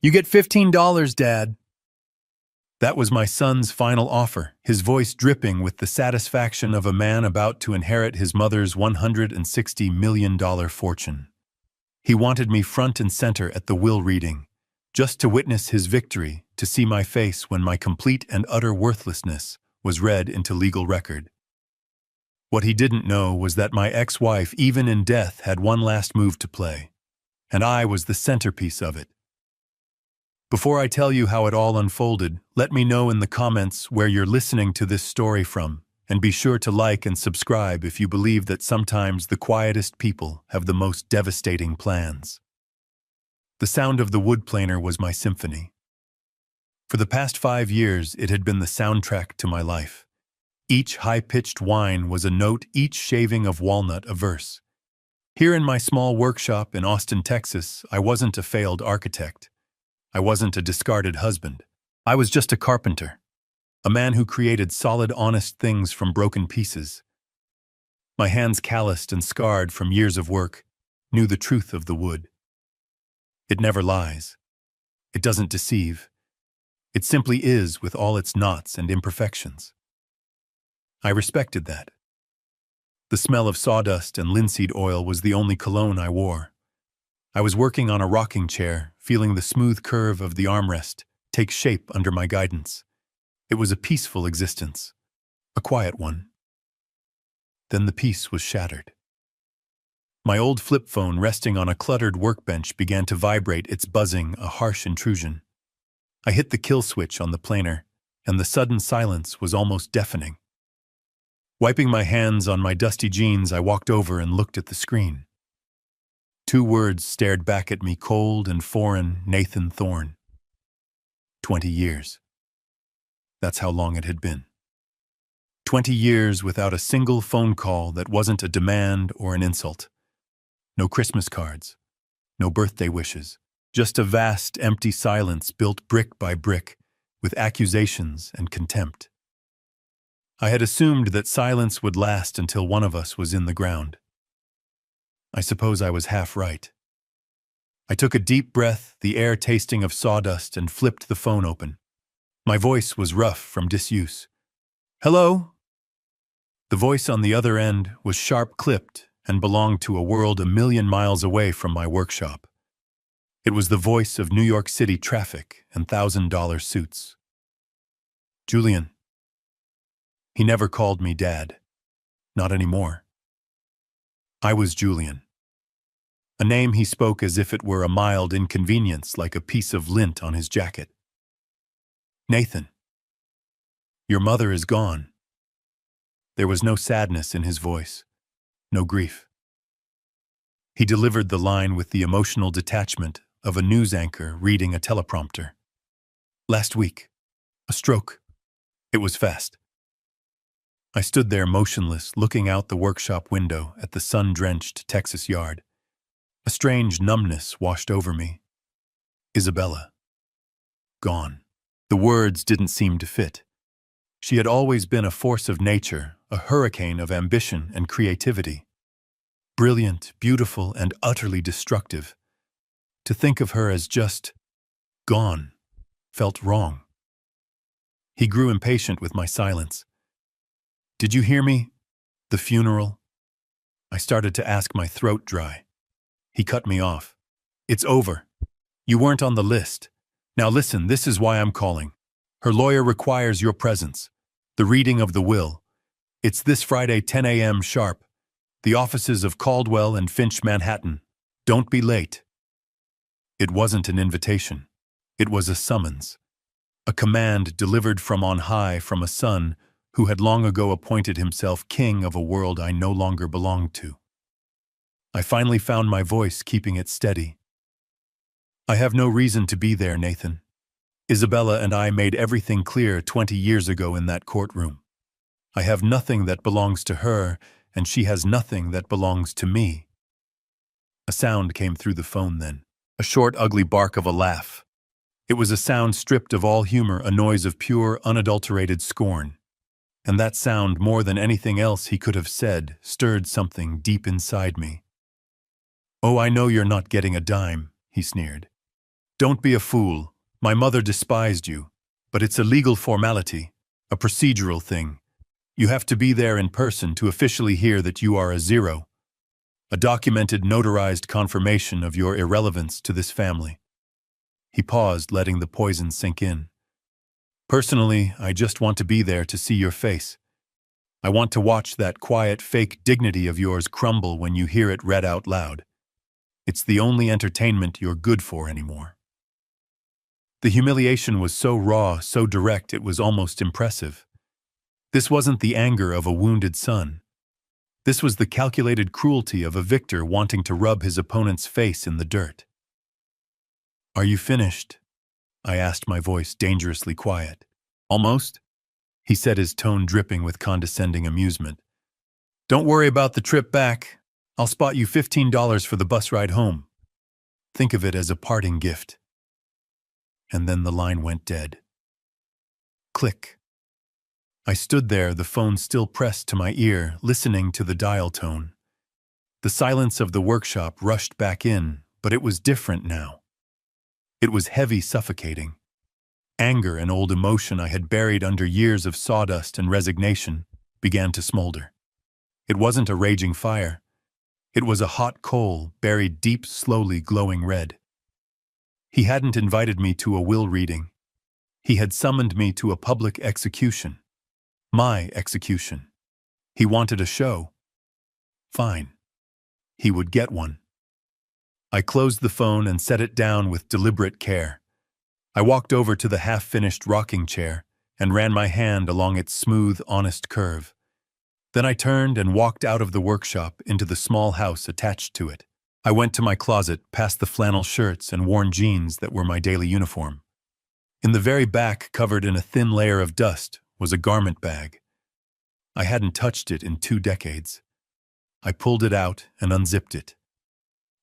You get $15, Dad. That was my son's final offer, his voice dripping with the satisfaction of a man about to inherit his mother's $160 million fortune. He wanted me front and center at the will reading, just to witness his victory, to see my face when my complete and utter worthlessness was read into legal record. What he didn't know was that my ex-wife, even in death, had one last move to play, and I was the centerpiece of it. Before I tell you how it all unfolded, let me know in the comments where you're listening to this story from, and be sure to like and subscribe if you believe that sometimes the quietest people have the most devastating plans. The sound of the wood planer was my symphony. For the past 5 years, it had been the soundtrack to my life. Each high-pitched whine was a note, each shaving of walnut a verse. Here in my small workshop in Austin, Texas, I wasn't a failed architect. I wasn't a discarded husband. I was just a carpenter, a man who created solid, honest things from broken pieces. My hands, calloused and scarred from years of work, knew the truth of the wood. It never lies. It doesn't deceive. It simply is, with all its knots and imperfections. I respected that. The smell of sawdust and linseed oil was the only cologne I wore. I was working on a rocking chair, feeling the smooth curve of the armrest take shape under my guidance. It was a peaceful existence, a quiet one. Then the peace was shattered. My old flip phone resting on a cluttered workbench began to vibrate, its buzzing a harsh intrusion. I hit the kill switch on the planer, and the sudden silence was almost deafening. Wiping my hands on my dusty jeans, I walked over and looked at the screen. 2 words stared back at me, cold and foreign: Nathan Thorne. 20 years. That's how long it had been. 20 years without a single phone call that wasn't a demand or an insult. No Christmas cards. No birthday wishes. Just a vast, empty silence built brick by brick, with accusations and contempt. I had assumed that silence would last until one of us was in the ground. I suppose I was half right. I took a deep breath, the air tasting of sawdust, and flipped the phone open. My voice was rough from disuse. "Hello?" The voice on the other end was sharp-clipped and belonged to a world a million miles away from my workshop. It was the voice of New York City traffic and $1,000 suits. Julian. He never called me Dad. Not anymore. I was Julian. A name he spoke as if it were a mild inconvenience, like a piece of lint on his jacket. Nathan. Your mother is gone. There was no sadness in his voice, no grief. He delivered the line with the emotional detachment of a news anchor reading a teleprompter. Last week. A stroke. It was fast. I stood there motionless, looking out the workshop window at the sun-drenched Texas yard. A strange numbness washed over me. Isabella. Gone. The words didn't seem to fit. She had always been a force of nature, a hurricane of ambition and creativity. Brilliant, beautiful, and utterly destructive. To think of her as just gone felt wrong. He grew impatient with my silence. Did you hear me? The funeral? I started to ask, my throat dry. He cut me off. It's over. You weren't on the list. Now listen, this is why I'm calling. Her lawyer requires your presence. The reading of the will. It's this Friday, 10 a.m. sharp. The offices of Caldwell and Finch, Manhattan. Don't be late. It wasn't an invitation. It was a summons. A command delivered from on high from a son who had long ago appointed himself king of a world I no longer belonged to. I finally found my voice, keeping it steady. I have no reason to be there, Nathan. Isabella and I made everything clear 20 years ago in that courtroom. I have nothing that belongs to her, and she has nothing that belongs to me. A sound came through the phone then, a short, ugly bark of a laugh. It was a sound stripped of all humor, a noise of pure, unadulterated scorn. And that sound, more than anything else he could have said, stirred something deep inside me. "Oh, I know you're not getting a dime," he sneered. Don't be a fool. My mother despised you. But it's a legal formality, a procedural thing. You have to be there in person to officially hear that you are a zero. A documented, notarized confirmation of your irrelevance to this family. He paused, letting the poison sink in. Personally, I just want to be there to see your face. I want to watch that quiet, fake dignity of yours crumble when you hear it read out loud. It's the only entertainment you're good for anymore. The humiliation was so raw, so direct, it was almost impressive. This wasn't the anger of a wounded son. This was the calculated cruelty of a victor wanting to rub his opponent's face in the dirt. "Are you finished?" I asked, my voice dangerously quiet. "Almost," he said, his tone dripping with condescending amusement. "Don't worry about the trip back. I'll spot you $15 for the bus ride home. Think of it as a parting gift." And then the line went dead. Click. I stood there, the phone still pressed to my ear, listening to the dial tone. The silence of the workshop rushed back in, but it was different now. It was heavy, suffocating. Anger, an old emotion I had buried under years of sawdust and resignation, began to smolder. It wasn't a raging fire. It was a hot coal, buried deep, slowly glowing red. He hadn't invited me to a will reading. He had summoned me to a public execution. My execution. He wanted a show. Fine. He would get one. I closed the phone and set it down with deliberate care. I walked over to the half-finished rocking chair and ran my hand along its smooth, honest curve. Then I turned and walked out of the workshop into the small house attached to it. I went to my closet, past the flannel shirts and worn jeans that were my daily uniform. In the very back, covered in a thin layer of dust, was a garment bag. I hadn't touched it in 2 decades. I pulled it out and unzipped it.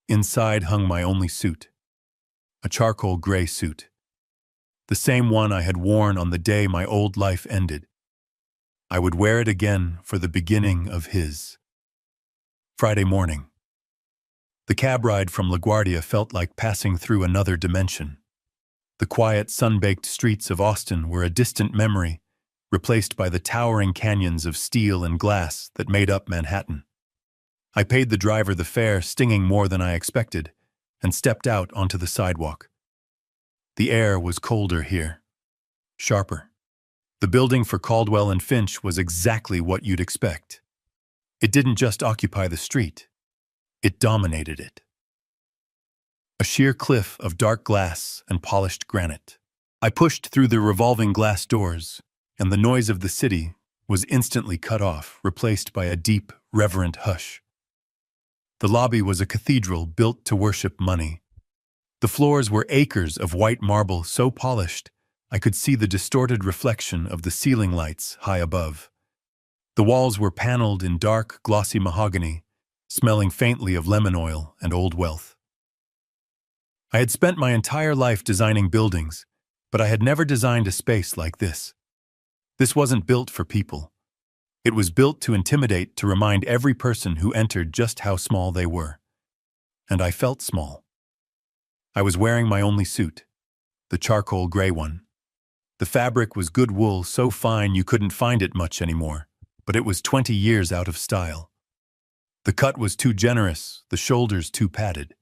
Inside hung my only suit. A charcoal gray suit. The same one I had worn on the day my old life ended. I would wear it again for the beginning of his. Friday morning. The cab ride from LaGuardia felt like passing through another dimension. The quiet, sun-baked streets of Austin were a distant memory, replaced by the towering canyons of steel and glass that made up Manhattan. I paid the driver the fare, stinging more than I expected, and stepped out onto the sidewalk. The air was colder here, sharper. The building for Caldwell and Finch was exactly what you'd expect. It didn't just occupy the street. It dominated it. A sheer cliff of dark glass and polished granite. I pushed through the revolving glass doors, and the noise of the city was instantly cut off, replaced by a deep, reverent hush. The lobby was a cathedral built to worship money. The floors were acres of white marble so polished I could see the distorted reflection of the ceiling lights high above. The walls were paneled in dark, glossy mahogany, smelling faintly of lemon oil and old wealth. I had spent my entire life designing buildings, but I had never designed a space like this. This wasn't built for people. It was built to intimidate, to remind every person who entered just how small they were. And I felt small. I was wearing my only suit, the charcoal gray one. The fabric was good wool, so fine you couldn't find it much anymore, but it was 20 years out of style. The cut was too generous, the shoulders too padded.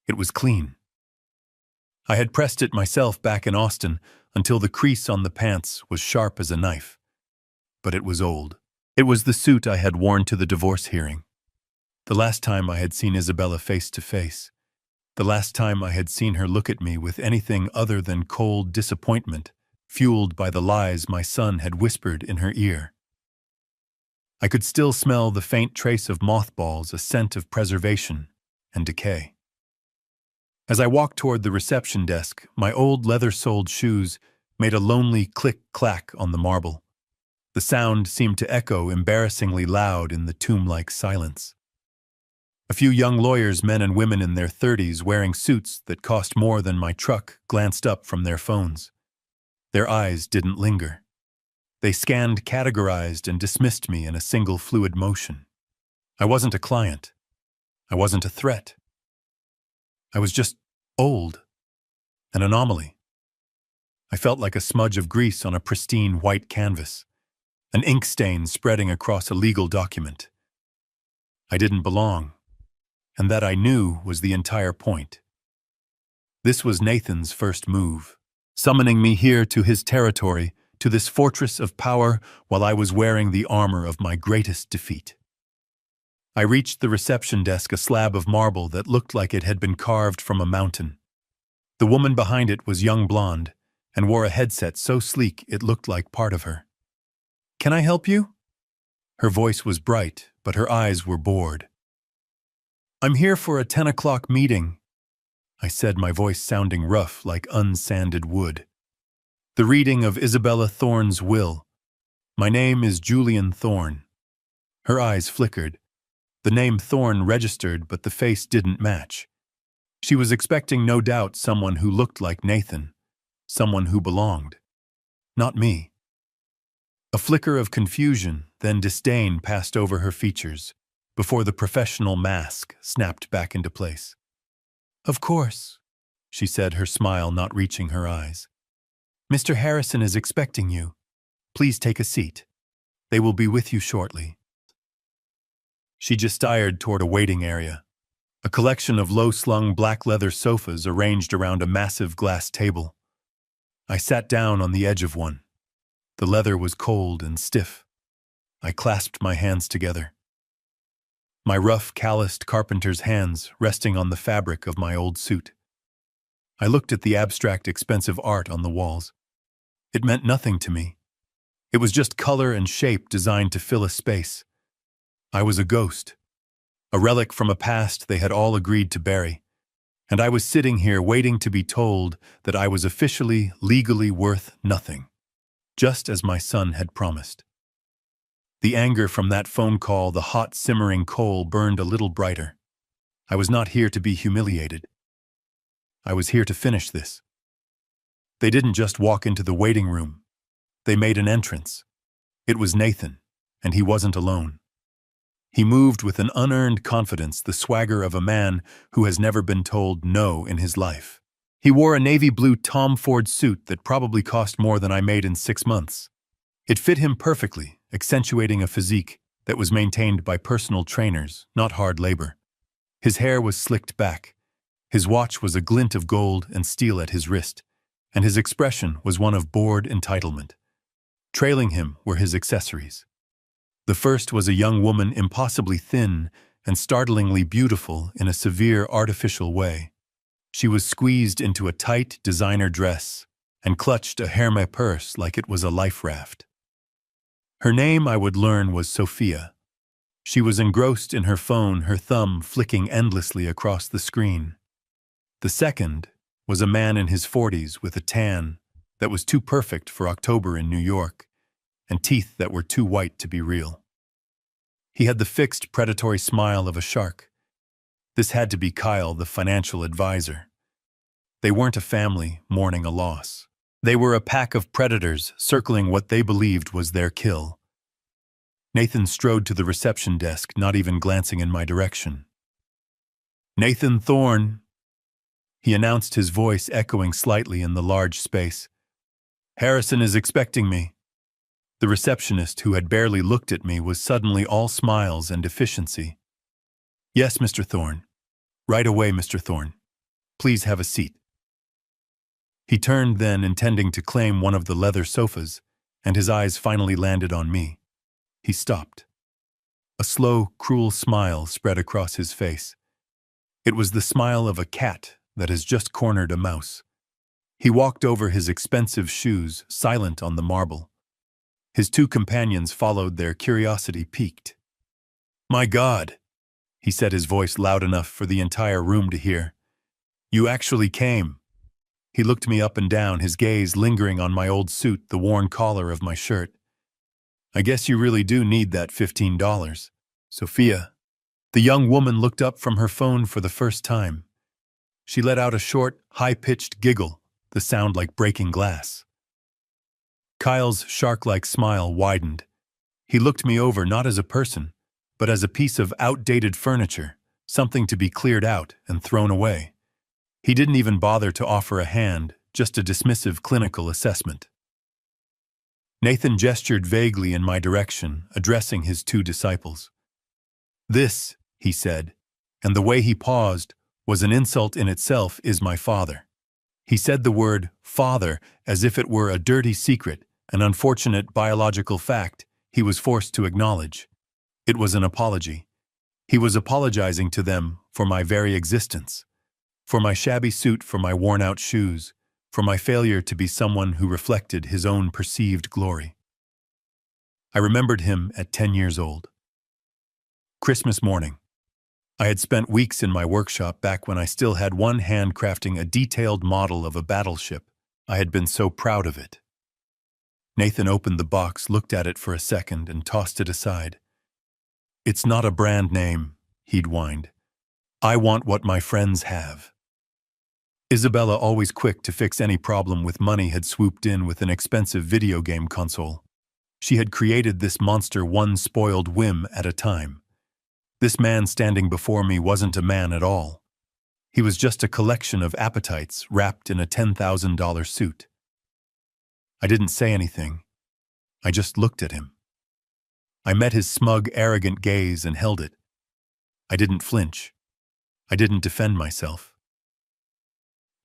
It was clean. I had pressed it myself back in Austin until the crease on the pants was sharp as a knife. But it was old. It was the suit I had worn to the divorce hearing. The last time I had seen Isabella face to face. The last time I had seen her look at me with anything other than cold disappointment, fueled by the lies my son had whispered in her ear. I could still smell the faint trace of mothballs, a scent of preservation and decay. As I walked toward the reception desk, my old leather-soled shoes made a lonely click-clack on the marble. The sound seemed to echo embarrassingly loud in the tomb-like silence. A few young lawyers, men and women in their 30s, wearing suits that cost more than my truck, glanced up from their phones. Their eyes didn't linger. They scanned, categorized, and dismissed me in a single fluid motion. I wasn't a client. I wasn't a threat. I was just old. An anomaly. I felt like a smudge of grease on a pristine white canvas, an ink stain spreading across a legal document. I didn't belong, and that I knew was the entire point. This was Nathan's first move, summoning me here to his territory, to this fortress of power, while I was wearing the armor of my greatest defeat. I reached the reception desk, a slab of marble that looked like it had been carved from a mountain. The woman behind it was young blonde, and wore a headset so sleek it looked like part of her. "Can I help you?" Her voice was bright, but her eyes were bored. "I'm here for a 10 o'clock meeting," I said, my voice sounding rough like unsanded wood. "The reading of Isabella Thorne's will. My name is Julian Thorne." Her eyes flickered. The name Thorne registered, but the face didn't match. She was expecting, no doubt, someone who looked like Nathan, someone who belonged. Not me. A flicker of confusion, then disdain passed over her features, before the professional mask snapped back into place. "Of course," she said, her smile not reaching her eyes. "Mr. Harrison is expecting you. Please take a seat. They will be with you shortly." She gestured toward a waiting area, a collection of low-slung black leather sofas arranged around a massive glass table. I sat down on the edge of one. The leather was cold and stiff. I clasped my hands together. My rough, calloused carpenter's hands resting on the fabric of my old suit. I looked at the abstract, expensive art on the walls. It meant nothing to me. It was just color and shape designed to fill a space. I was a ghost, a relic from a past they had all agreed to bury, and I was sitting here waiting to be told that I was officially, legally worth nothing, just as my son had promised. The anger from that phone call, the hot, simmering coal, burned a little brighter. I was not here to be humiliated. I was here to finish this. They didn't just walk into the waiting room. They made an entrance. It was Nathan, and he wasn't alone. He moved with an unearned confidence, the swagger of a man who has never been told no in his life. He wore a navy blue Tom Ford suit that probably cost more than I made in 6 months. It fit him perfectly, accentuating a physique that was maintained by personal trainers, not hard labor. His hair was slicked back. His watch was a glint of gold and steel at his wrist, and his expression was one of bored entitlement. Trailing him were his accessories. The first was a young woman, impossibly thin and startlingly beautiful in a severe, artificial way. She was squeezed into a tight designer dress and clutched a Hermès purse like it was a life raft. Her name, I would learn, was Sophia. She was engrossed in her phone, her thumb flicking endlessly across the screen. The second was a man in his 40s with a tan that was too perfect for October in New York, and teeth that were too white to be real. He had the fixed, predatory smile of a shark. This had to be Kyle, the financial advisor. They weren't a family mourning a loss. They were a pack of predators circling what they believed was their kill. Nathan strode to the reception desk, not even glancing in my direction. "Nathan Thorne," he announced, his voice echoing slightly in the large space. "Harrison is expecting me." The receptionist, who had barely looked at me, was suddenly all smiles and efficiency. "Yes, Mr. Thorne. Right away, Mr. Thorne. Please have a seat." He turned then, intending to claim one of the leather sofas, and his eyes finally landed on me. He stopped. A slow, cruel smile spread across his face. It was the smile of a cat that has just cornered a mouse. He walked over his expensive shoes, silent on the marble. His two companions followed, their curiosity piqued. "My God," he said, his voice loud enough for the entire room to hear. "You actually came." He looked me up and down, his gaze lingering on my old suit, the worn collar of my shirt. "I guess you really do need that $15. Sophia." The young woman looked up from her phone for the first time. She let out a short, high-pitched giggle, the sound like breaking glass. Kyle's shark-like smile widened. He looked me over not as a person, but as a piece of outdated furniture, something to be cleared out and thrown away. He didn't even bother to offer a hand, just a dismissive clinical assessment. Nathan gestured vaguely in my direction, addressing his two disciples. "This," he said, and the way he paused was an insult in itself, "is my father." He said the word father as if it were a dirty secret, an unfortunate biological fact he was forced to acknowledge. It was an apology. He was apologizing to them for my very existence, for my shabby suit, for my worn-out shoes, for my failure to be someone who reflected his own perceived glory. I remembered him at 10 years old. Christmas morning. I had spent weeks in my workshop back when I still had one hand crafting a detailed model of a battleship. I had been so proud of it. Nathan opened the box, looked at it for a second, and tossed it aside. "It's not a brand name," he'd whined. "I want what my friends have." Isabella, always quick to fix any problem with money, had swooped in with an expensive video game console. She had created this monster one spoiled whim at a time. This man standing before me wasn't a man at all. He was just a collection of appetites wrapped in a $10,000 suit. I didn't say anything. I just looked at him. I met his smug, arrogant gaze and held it. I didn't flinch. I didn't defend myself.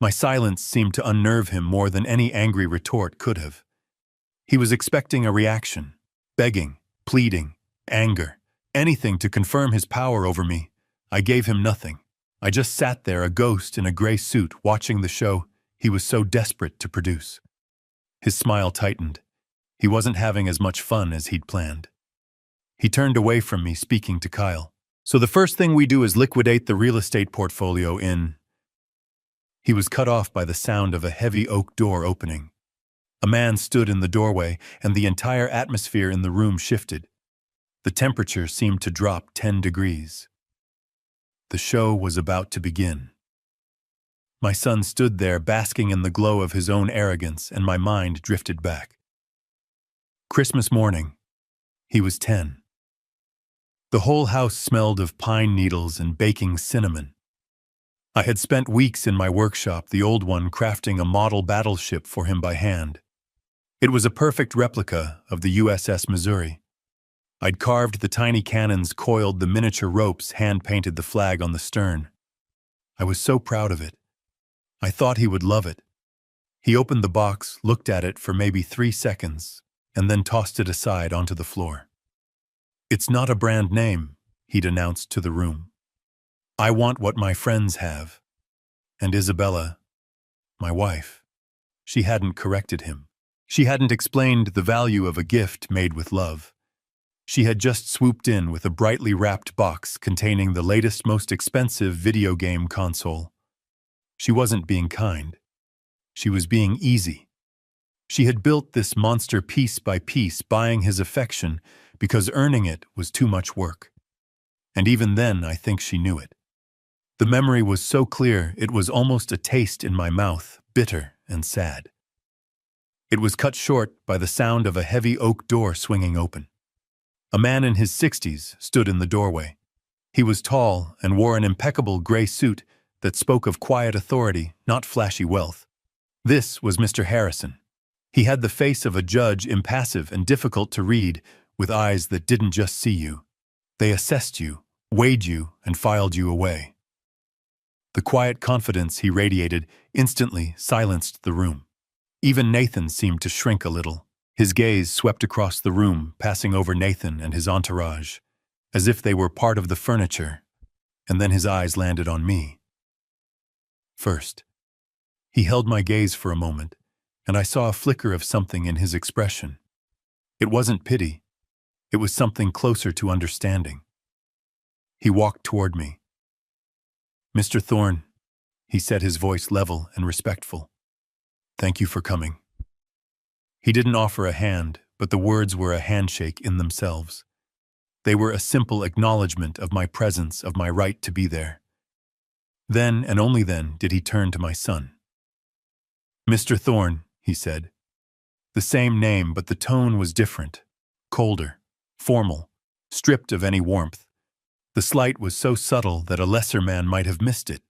My silence seemed to unnerve him more than any angry retort could have. He was expecting a reaction, begging, pleading, anger, anything to confirm his power over me. I gave him nothing. I just sat there, a ghost in a gray suit, watching the show he was so desperate to produce. His smile tightened. He wasn't having as much fun as he'd planned. He turned away from me, speaking to Kyle. "So the first thing we do is liquidate the real estate portfolio in..." He was cut off by the sound of a heavy oak door opening. A man stood in the doorway, and the entire atmosphere in the room shifted. The temperature seemed to drop 10 degrees. The show was about to begin. My son stood there, basking in the glow of his own arrogance, and my mind drifted back. Christmas morning. He was 10. The whole house smelled of pine needles and baking cinnamon. I had spent weeks in my workshop, the old one, crafting a model battleship for him by hand. It was a perfect replica of the USS Missouri. I'd carved the tiny cannons, coiled the miniature ropes, hand-painted the flag on the stern. I was so proud of it. I thought he would love it. He opened the box, looked at it for maybe 3 seconds, and then tossed it aside onto the floor. "It's not a brand name," he'd announced to the room. "I want what my friends have." And Isabella, my wife, she hadn't corrected him. She hadn't explained the value of a gift made with love. She had just swooped in with a brightly wrapped box containing the latest, most expensive video game console. She wasn't being kind. She was being easy. She had built this monster piece by piece, buying his affection because earning it was too much work. And even then, I think she knew it. The memory was so clear it was almost a taste in my mouth, bitter and sad. It was cut short by the sound of a heavy oak door swinging open. A man in his 60s stood in the doorway. He was tall and wore an impeccable gray suit that spoke of quiet authority, not flashy wealth. This was Mr. Harrison. He had the face of a judge, impassive and difficult to read, with eyes that didn't just see you. They assessed you, weighed you, and filed you away. The quiet confidence he radiated instantly silenced the room. Even Nathan seemed to shrink a little. His gaze swept across the room, passing over Nathan and his entourage, as if they were part of the furniture, and then his eyes landed on me. First, he held my gaze for a moment, and I saw a flicker of something in his expression. It wasn't pity. It was something closer to understanding. He walked toward me. "Mr. Thorne," he said, his voice level and respectful. "Thank you for coming." He didn't offer a hand, but the words were a handshake in themselves. They were a simple acknowledgement of my presence, of my right to be there. Then, and only then, did he turn to my son. "Mr. Thorne," he said. The same name, but the tone was different, colder, formal, stripped of any warmth. The slight was so subtle that a lesser man might have missed it.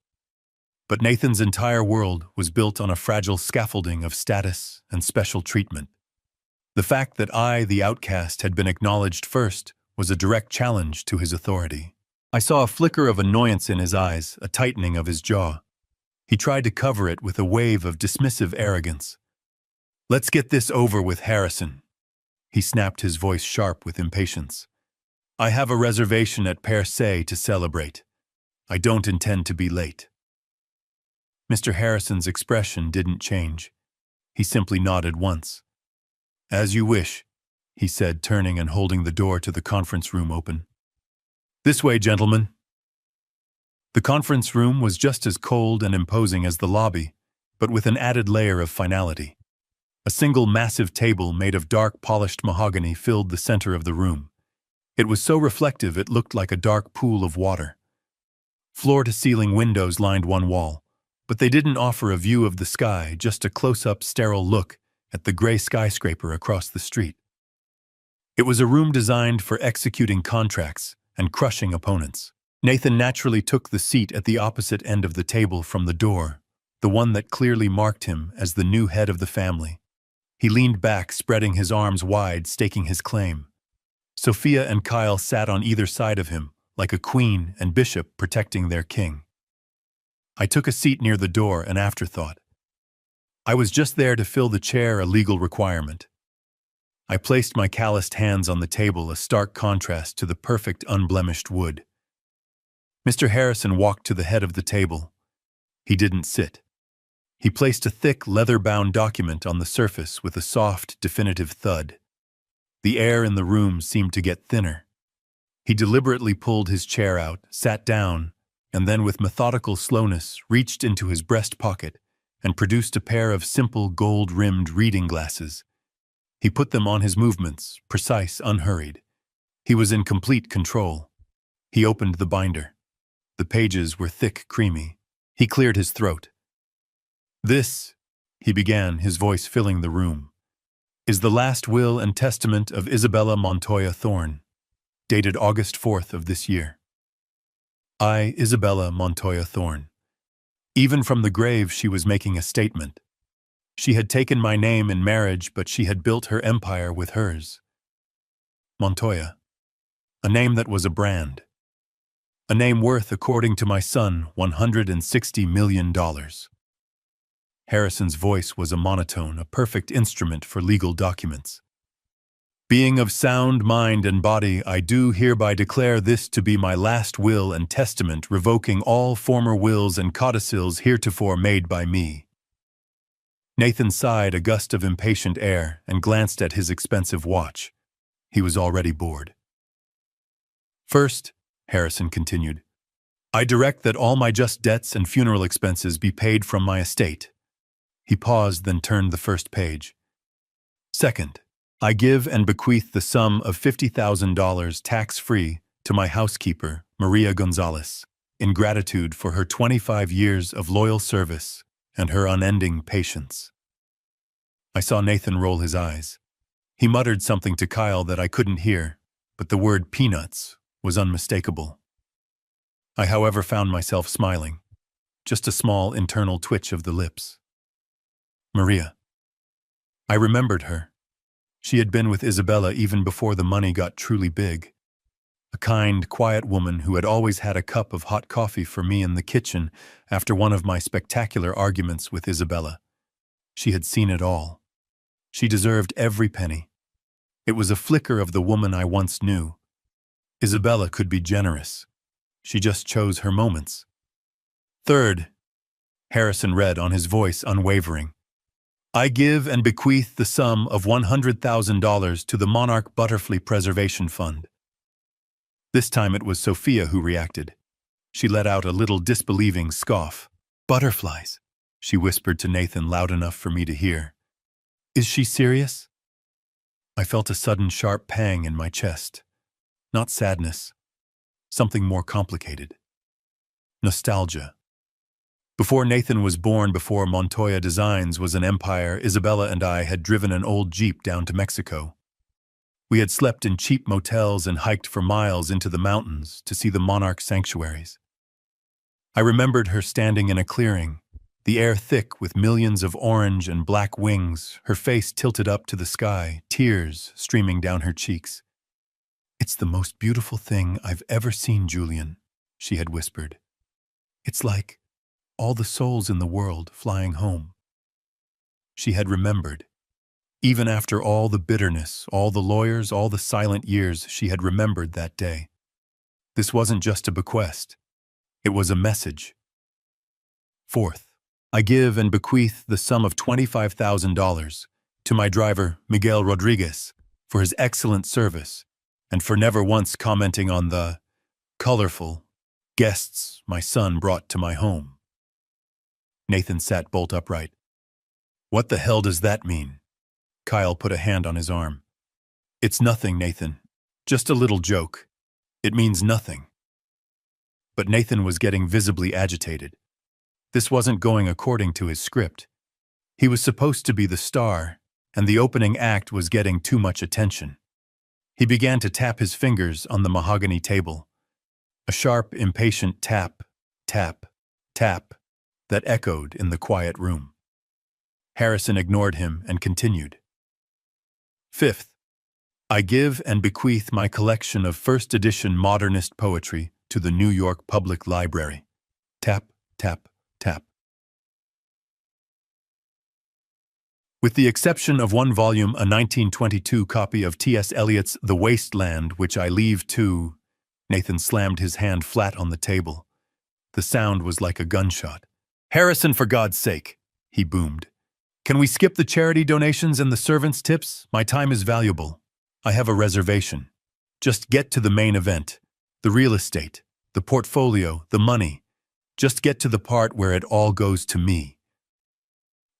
But Nathan's entire world was built on a fragile scaffolding of status and special treatment. The fact that I, the outcast, had been acknowledged first was a direct challenge to his authority. I saw a flicker of annoyance in his eyes, a tightening of his jaw. He tried to cover it with a wave of dismissive arrogance. "Let's get this over with, Harrison." He snapped, his voice sharp with impatience. "I have a reservation at Per Se to celebrate. I don't intend to be late." Mr. Harrison's expression didn't change. He simply nodded once. "As you wish," he said, turning and holding the door to the conference room open. "This way, gentlemen." The conference room was just as cold and imposing as the lobby, but with an added layer of finality. A single massive table made of dark polished mahogany filled the center of the room. It was so reflective it looked like a dark pool of water. Floor-to-ceiling windows lined one wall, but they didn't offer a view of the sky, just a close-up sterile look at the gray skyscraper across the street. It was a room designed for executing contracts and crushing opponents. Nathan naturally took the seat at the opposite end of the table from the door, the one that clearly marked him as the new head of the family. He leaned back, spreading his arms wide, staking his claim. Sophia and Kyle sat on either side of him, like a queen and bishop protecting their king. I took a seat near the door, an afterthought. I was just there to fill the chair, a legal requirement. I placed my calloused hands on the table, a stark contrast to the perfect, unblemished wood. Mr. Harrison walked to the head of the table. He didn't sit. He placed a thick, leather-bound document on the surface with a soft, definitive thud. The air in the room seemed to get thinner. He deliberately pulled his chair out, sat down, and then with methodical slowness reached into his breast pocket and produced a pair of simple gold-rimmed reading glasses. He put them on his movements, precise, unhurried. He was in complete control. He opened the binder. The pages were thick, creamy. He cleared his throat. "This," he began, his voice filling the room, "is the last will and testament of Isabella Montoya Thorne, dated August 4th of this year. I, Isabella Montoya Thorne." Even from the grave she was making a statement. She had taken my name in marriage, but she had built her empire with hers. Montoya. A name that was a brand. A name worth, according to my son, $160 million. Harrison's voice was a monotone, a perfect instrument for legal documents. "Being of sound mind and body, I do hereby declare this to be my last will and testament, revoking all former wills and codicils heretofore made by me." Nathan sighed, a gust of impatient air, and glanced at his expensive watch. He was already bored. "First," Harrison continued, "I direct that all my just debts and funeral expenses be paid from my estate." He paused, then turned the first page. "Second, I give and bequeath the sum of $50,000 tax-free to my housekeeper, Maria Gonzalez, in gratitude for her 25 years of loyal service and her unending patience." I saw Nathan roll his eyes. He muttered something to Kyle that I couldn't hear, but the word peanuts was unmistakable. I, however, found myself smiling, just a small internal twitch of the lips. Maria. I remembered her. She had been with Isabella even before the money got truly big. A kind, quiet woman who had always had a cup of hot coffee for me in the kitchen after one of my spectacular arguments with Isabella. She had seen it all. She deserved every penny. It was a flicker of the woman I once knew. Isabella could be generous. She just chose her moments. Third, Harrison read on, his voice unwavering, I give and bequeath the sum of $100,000 to the Monarch Butterfly Preservation Fund. This time it was Sophia who reacted. She let out a little disbelieving scoff. Butterflies, she whispered to Nathan loud enough for me to hear. Is she serious? I felt a sudden sharp pang in my chest. Not sadness. Something more complicated. Nostalgia. Before Nathan was born, before Montoya Designs was an empire, Isabella and I had driven an old Jeep down to Mexico. We had slept in cheap motels and hiked for miles into the mountains to see the monarch sanctuaries. I remembered her standing in a clearing, the air thick with millions of orange and black wings, her face tilted up to the sky, tears streaming down her cheeks. "It's the most beautiful thing I've ever seen, Julian," she had whispered. "It's like all the souls in the world flying home." She had remembered. Even after all the bitterness, all the lawyers, all the silent years, she had remembered that day. This wasn't just a bequest. It was a message. Fourth, I give and bequeath the sum of $25,000 to my driver, Miguel Rodriguez, for his excellent service and for never once commenting on the colorful guests my son brought to my home. Nathan sat bolt upright. "What the hell does that mean?" Kyle put a hand on his arm. "It's nothing, Nathan. Just a little joke. It means nothing." But Nathan was getting visibly agitated. This wasn't going according to his script. He was supposed to be the star, and the opening act was getting too much attention. He began to tap his fingers on the mahogany table. A sharp, impatient tap, tap, tap that echoed in the quiet room. Harrison ignored him and continued. "Fifth, I give and bequeath my collection of first edition modernist poetry to the New York Public Library." Tap, tap, tap. With the exception of one volume, a 1922 copy of T.S. Eliot's The Waste Land, which I leave to... Nathan slammed his hand flat on the table. The sound was like a gunshot. "Harrison, for God's sake," he boomed. "Can we skip the charity donations and the servants' tips? My time is valuable. I have a reservation. Just get to the main event. The real estate, the portfolio, the money. Just get to the part where it all goes to me."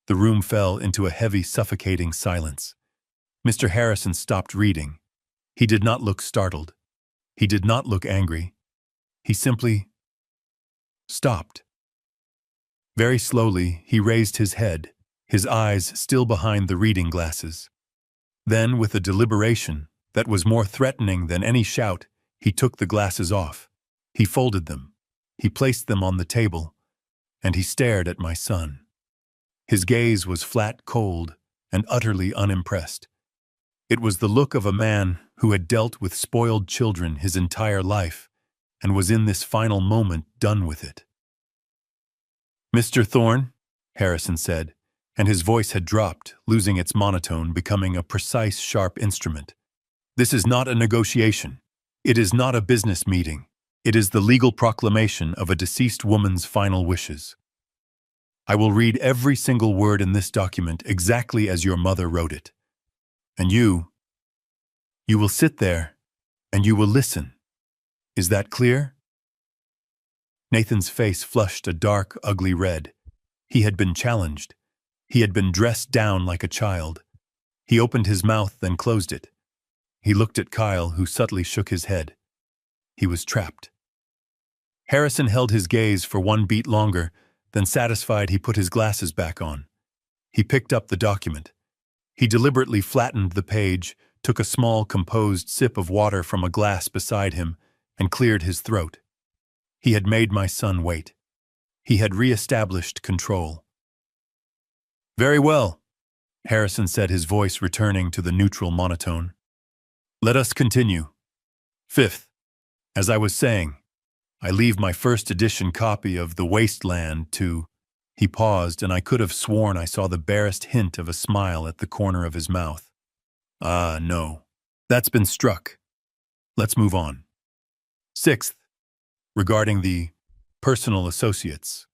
The room fell into a heavy, suffocating silence. Mr. Harrison stopped reading. He did not look startled. He did not look angry. He simply stopped. Very slowly, he raised his head, his eyes still behind the reading glasses. Then, with a deliberation that was more threatening than any shout, he took the glasses off. He folded them. He placed them on the table, and he stared at my son. His gaze was flat, cold, and utterly unimpressed. It was the look of a man who had dealt with spoiled children his entire life and was in this final moment done with it. "Mr. Thorne," Harrison said, and his voice had dropped, losing its monotone, becoming a precise, sharp instrument. "This is not a negotiation. It is not a business meeting. It is the legal proclamation of a deceased woman's final wishes. I will read every single word in this document exactly as your mother wrote it. And you will sit there and you will listen. Is that clear?" Nathan's face flushed a dark, ugly red. He had been challenged. He had been dressed down like a child. He opened his mouth, then closed it. He looked at Kyle, who subtly shook his head. He was trapped. Harrison held his gaze for one beat longer, then satisfied, he put his glasses back on. He picked up the document. He deliberately flattened the page, took a small, composed sip of water from a glass beside him, and cleared his throat. He had made my son wait. He had re-established control. "Very well," Harrison said, his voice returning to the neutral monotone. "Let us continue. Fifth, as I was saying, I leave my first edition copy of The Waste Land to..." He paused, and I could have sworn I saw the barest hint of a smile at the corner of his mouth. "Ah, no. That's been struck. Let's move on. Sixth, regarding the personal associates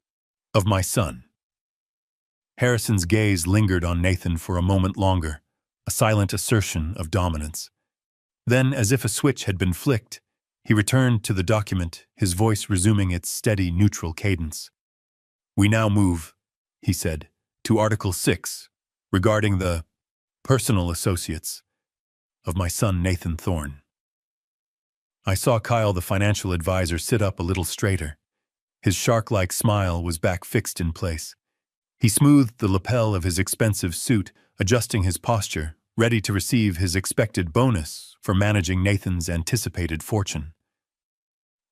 of my son." Harrison's gaze lingered on Nathan for a moment longer, a silent assertion of dominance. Then, as if a switch had been flicked, he returned to the document, his voice resuming its steady, neutral cadence. "We now move," he said, "to Article 6, regarding the personal associates of my son Nathan Thorne." I saw Kyle, the financial advisor, sit up a little straighter. His shark-like smile was back fixed in place. He smoothed the lapel of his expensive suit, adjusting his posture, ready to receive his expected bonus for managing Nathan's anticipated fortune.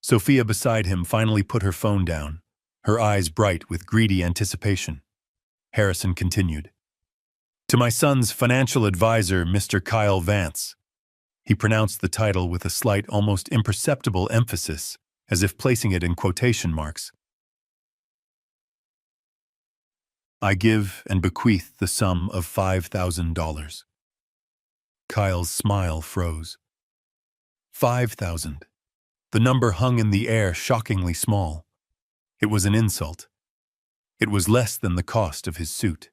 Sophia beside him finally put her phone down, her eyes bright with greedy anticipation. Harrison continued. To my son's financial advisor, Mr. Kyle Vance. He pronounced the title with a slight, almost imperceptible emphasis, as if placing it in quotation marks. I give and bequeath the sum of $5,000. Kyle's smile froze. 5,000. The number hung in the air, shockingly small. It was an insult. It was less than the cost of his suit.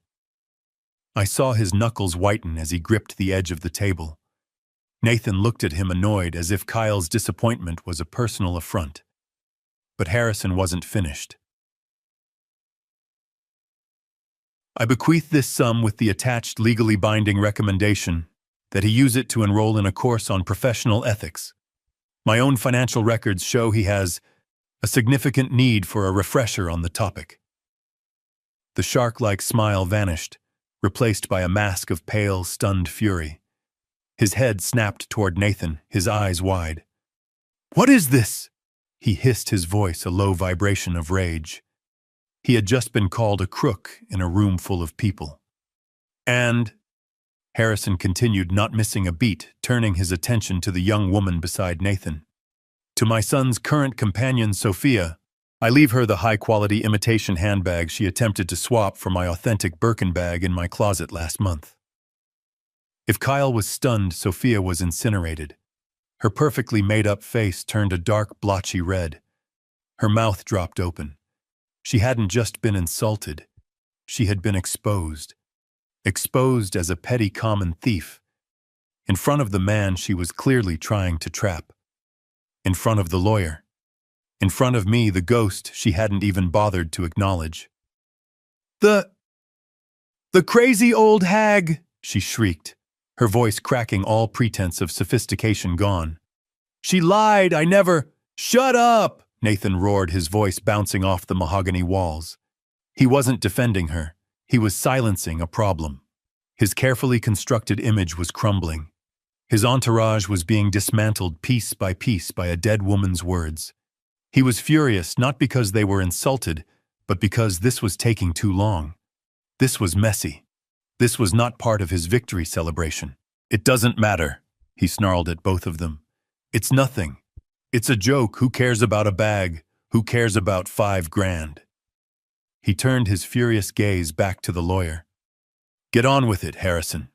I saw his knuckles whiten as he gripped the edge of the table. Nathan looked at him annoyed, as if Kyle's disappointment was a personal affront. But Harrison wasn't finished. I bequeath this sum with the attached legally binding recommendation that he use it to enroll in a course on professional ethics. My own financial records show he has a significant need for a refresher on the topic. The shark-like smile vanished, replaced by a mask of pale, stunned fury. His head snapped toward Nathan, his eyes wide. What is this? He hissed, his voice a low vibration of rage. He had just been called a crook in a room full of people. And, Harrison continued, not missing a beat, turning his attention to the young woman beside Nathan. To my son's current companion, Sophia, I leave her the high-quality imitation handbag she attempted to swap for my authentic Birkin bag in my closet last month. If Kyle was stunned, Sophia was incinerated. Her perfectly made-up face turned a dark, blotchy red. Her mouth dropped open. She hadn't just been insulted. She had been exposed. Exposed as a petty common thief. In front of the man she was clearly trying to trap. In front of the lawyer. In front of me, the ghost she hadn't even bothered to acknowledge. The crazy old hag, she shrieked, her voice cracking, all pretense of sophistication gone. She lied, I never— Shut up! Nathan roared, his voice bouncing off the mahogany walls. He wasn't defending her. He was silencing a problem. His carefully constructed image was crumbling. His entourage was being dismantled piece by a dead woman's words. He was furious, not because they were insulted, but because this was taking too long. This was messy. This was not part of his victory celebration. It doesn't matter, he snarled at both of them. It's nothing. It's a joke. Who cares about a bag? Who cares about $5,000? He turned his furious gaze back to the lawyer. Get on with it, Harrison.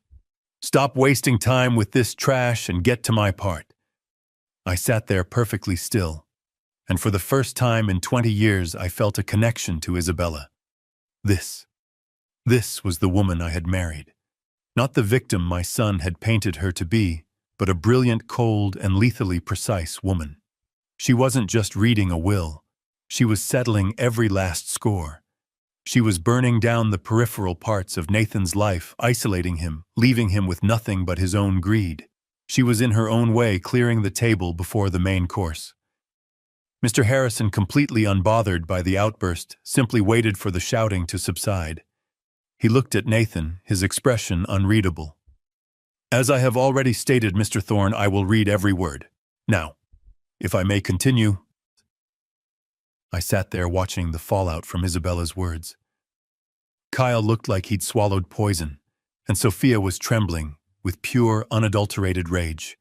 Stop wasting time with this trash and get to my part. I sat there perfectly still, and for the first time in 20 years I felt a connection to Isabella. This was the woman I had married. Not the victim my son had painted her to be, but a brilliant, cold, and lethally precise woman. She wasn't just reading a will. She was settling every last score. She was burning down the peripheral parts of Nathan's life, isolating him, leaving him with nothing but his own greed. She was in her own way clearing the table before the main course. Mr. Harrison, completely unbothered by the outburst, simply waited for the shouting to subside. He looked at Nathan, his expression unreadable. As I have already stated, Mr. Thorne, I will read every word. Now, if I may continue. I sat there watching the fallout from Isabella's words. Kyle looked like he'd swallowed poison, and Sophia was trembling with pure, unadulterated rage.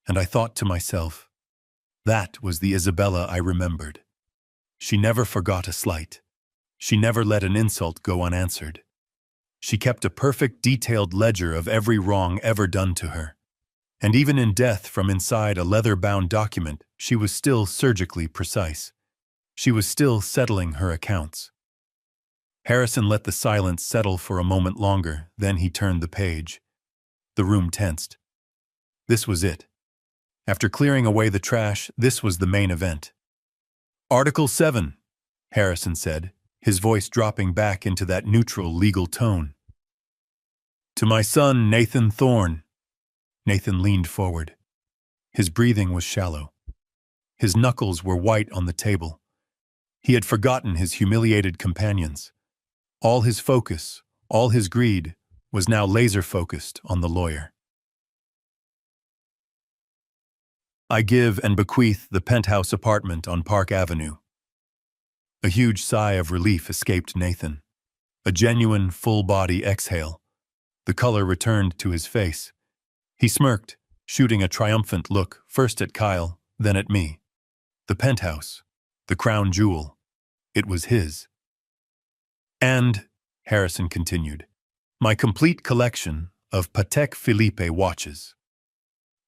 And I thought to myself, that was the Isabella I remembered. She never forgot a slight. She never let an insult go unanswered. She kept a perfect, detailed ledger of every wrong ever done to her. And even in death, from inside a leather-bound document, she was still surgically precise. She was still settling her accounts. Harrison let the silence settle for a moment longer, then he turned the page. The room tensed. This was it. After clearing away the trash, this was the main event. Article 7, Harrison said, his voice dropping back into that neutral legal tone. To my son, Nathan Thorne. Nathan leaned forward. His breathing was shallow. His knuckles were white on the table. He had forgotten his humiliated companions. All his focus, all his greed, was now laser-focused on the lawyer. I give and bequeath the penthouse apartment on Park Avenue. A huge sigh of relief escaped Nathan. A genuine, full-body exhale. The color returned to his face. He smirked, shooting a triumphant look first at Kyle, then at me. The penthouse. The crown jewel. It was his. And, Harrison continued, my complete collection of Patek Philippe watches.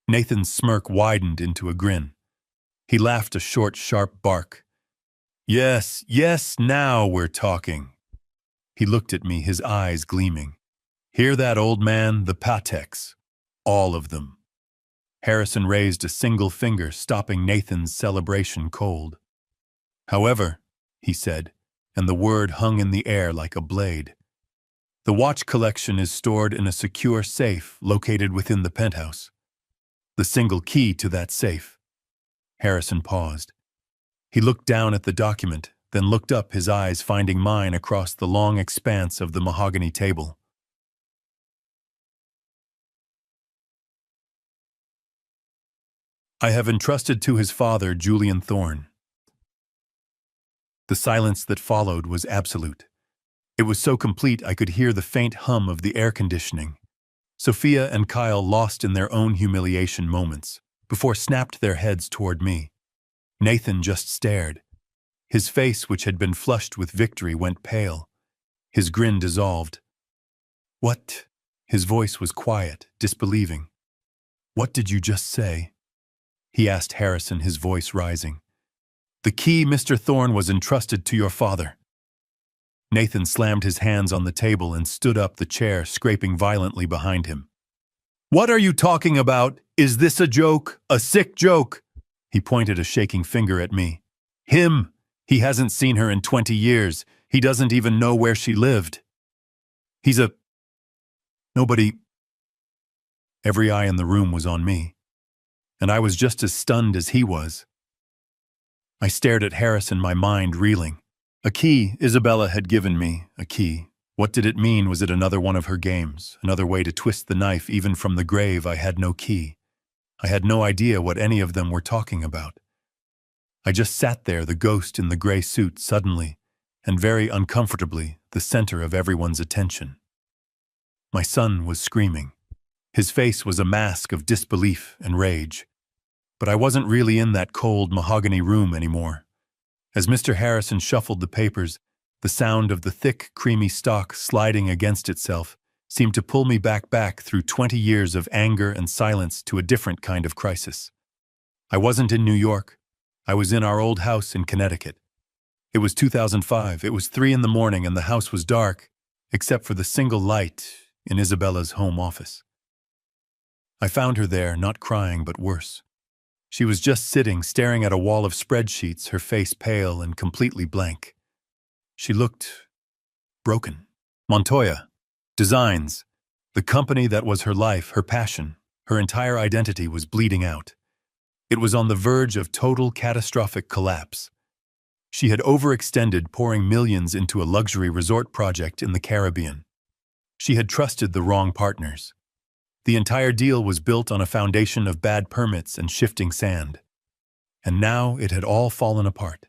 Nathan's smirk widened into a grin. He laughed a short, sharp bark. Yes, yes, now we're talking. He looked at me, his eyes gleaming. Hear that, old man? The Pateks. All of them. Harrison raised a single finger, stopping Nathan's celebration cold. However, he said, and the word hung in the air like a blade, the watch collection is stored in a secure safe located within the penthouse. The single key to that safe. Harrison paused. He looked down at the document, then looked up, his eyes finding mine across the long expanse of the mahogany table. I have entrusted to his father, Julian Thorne. The silence that followed was absolute. It was so complete I could hear the faint hum of the air conditioning. Sophia and Kyle lost in their own humiliation moments, before snapped their heads toward me. Nathan just stared. His face, which had been flushed with victory, went pale. His grin dissolved. What? His voice was quiet, disbelieving. What did you just say? He asked Harrison, his voice rising. The key, Mr. Thorne, was entrusted to your father. Nathan slammed his hands on the table and stood up, the chair scraping violently behind him. What are you talking about? Is this a joke? A sick joke? He pointed a shaking finger at me. Him! He hasn't seen her in 20 years. He doesn't even know where she lived. Nobody. Every eye in the room was on me, and I was just as stunned as he was. I stared at Harrison, my mind reeling. A key Isabella had given me, a key. What did it mean? Was it another one of her games? Another way to twist the knife even from the grave? I had no key. I had no idea what any of them were talking about. I just sat there, the ghost in the gray suit, suddenly, and very uncomfortably, the center of everyone's attention. My son was screaming. His face was a mask of disbelief and rage. But I wasn't really in that cold mahogany room anymore. As Mr. Harrison shuffled the papers, the sound of the thick, creamy stock sliding against itself seemed to pull me back through 20 years of anger and silence to a different kind of crisis. I wasn't in New York. I was in our old house in Connecticut. It was 2005. It was 3 in the morning and the house was dark, except for the single light in Isabella's home office. I found her there, not crying, but worse. She was just sitting, staring at a wall of spreadsheets, her face pale and completely blank. She looked broken. Montoya. Designs. The company that was her life, her passion, her entire identity was bleeding out. It was on the verge of total catastrophic collapse. She had overextended, pouring millions into a luxury resort project in the Caribbean. She had trusted the wrong partners. The entire deal was built on a foundation of bad permits and shifting sand. And now it had all fallen apart.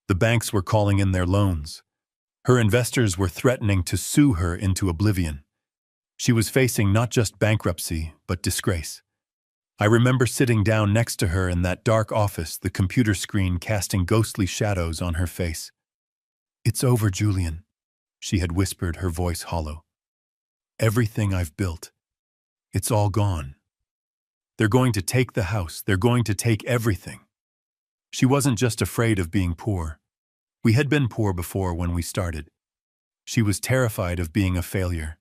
The banks were calling in their loans. Her investors were threatening to sue her into oblivion. She was facing not just bankruptcy, but disgrace. I remember sitting down next to her in that dark office, the computer screen casting ghostly shadows on her face. It's over, Julian, she had whispered, her voice hollow. Everything I've built. It's all gone. They're going to take the house. They're going to take everything. She wasn't just afraid of being poor. We had been poor before when we started. She was terrified of being a failure,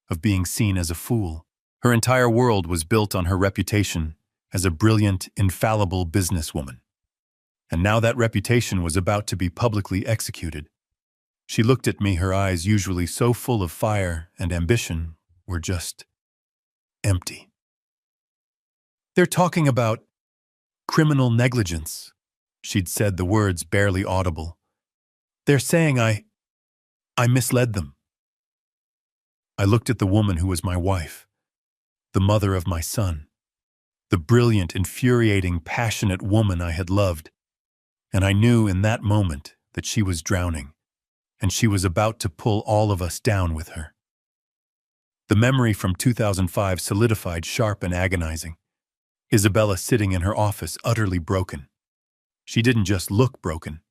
of being seen as a fool. Her entire world was built on her reputation as a brilliant, infallible businesswoman. And now that reputation was about to be publicly executed. She looked at me, her eyes, usually so full of fire and ambition, were just empty. They're talking about criminal negligence. She'd said the words barely audible. They're saying I misled them. I looked at the woman who was my wife, the mother of my son, the brilliant, infuriating, passionate woman I had loved, and I knew in that moment that she was drowning, and she was about to pull all of us down with her. The memory from 2005 solidified, sharp and agonizing. Isabella sitting in her office, utterly broken. She didn't just look broken.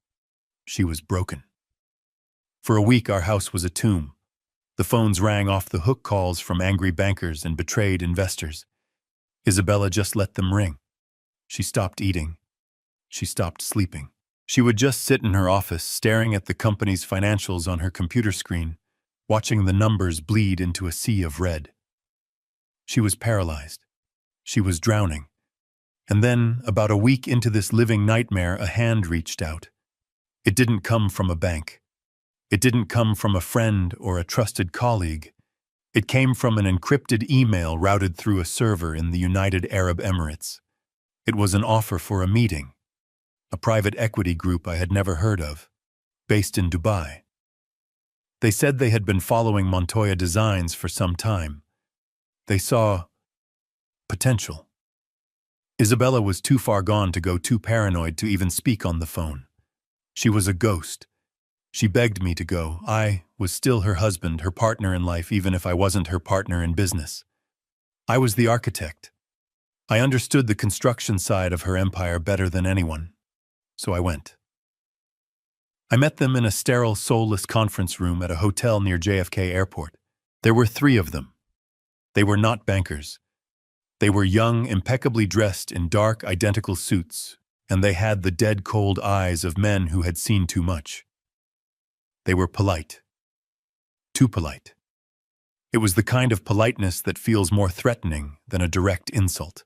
She was broken. For a week, our house was a tomb. The phones rang off the hook, calls from angry bankers and betrayed investors. Isabella just let them ring. She stopped eating. She stopped sleeping. She would just sit in her office, staring at the company's financials on her computer screen, watching the numbers bleed into a sea of red. She was paralyzed. She was drowning. And then, about a week into this living nightmare, a hand reached out. It didn't come from a bank. It didn't come from a friend or a trusted colleague. It came from an encrypted email routed through a server in the United Arab Emirates. It was an offer for a meeting. A private equity group I had never heard of, based in Dubai. They said they had been following Montoya Designs for some time. They saw potential. Isabella was too far gone to go, too paranoid to even speak on the phone. She was a ghost. She begged me to go. I was still her husband, her partner in life, even if I wasn't her partner in business. I was the architect. I understood the construction side of her empire better than anyone. So I went. I met them in a sterile, soulless conference room at a hotel near JFK Airport. There were 3 of them. They were not bankers. They were young, impeccably dressed in dark, identical suits, and they had the dead, cold eyes of men who had seen too much. They were polite. Too polite. It was the kind of politeness that feels more threatening than a direct insult.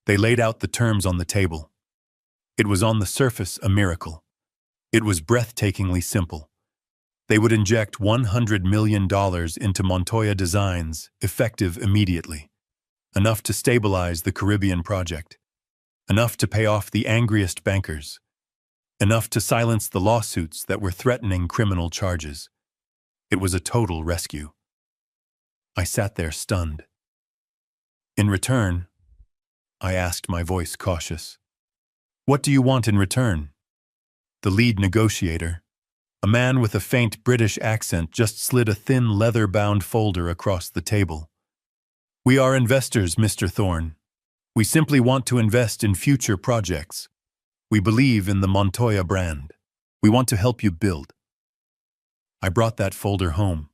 They laid out the terms on the table. It was on the surface a miracle. It was breathtakingly simple. They would inject $100 million into Montoya Designs, effective immediately. Enough to stabilize the Caribbean project. Enough to pay off the angriest bankers. Enough to silence the lawsuits that were threatening criminal charges. It was a total rescue. I sat there stunned. In return, I asked, my voice cautious, "What do you want in return?" The lead negotiator, a man with a faint British accent, just slid a thin leather-bound folder across the table. "We are investors, Mr. Thorne. We simply want to invest in future projects. We believe in the Montoya brand. We want to help you build." I brought that folder home.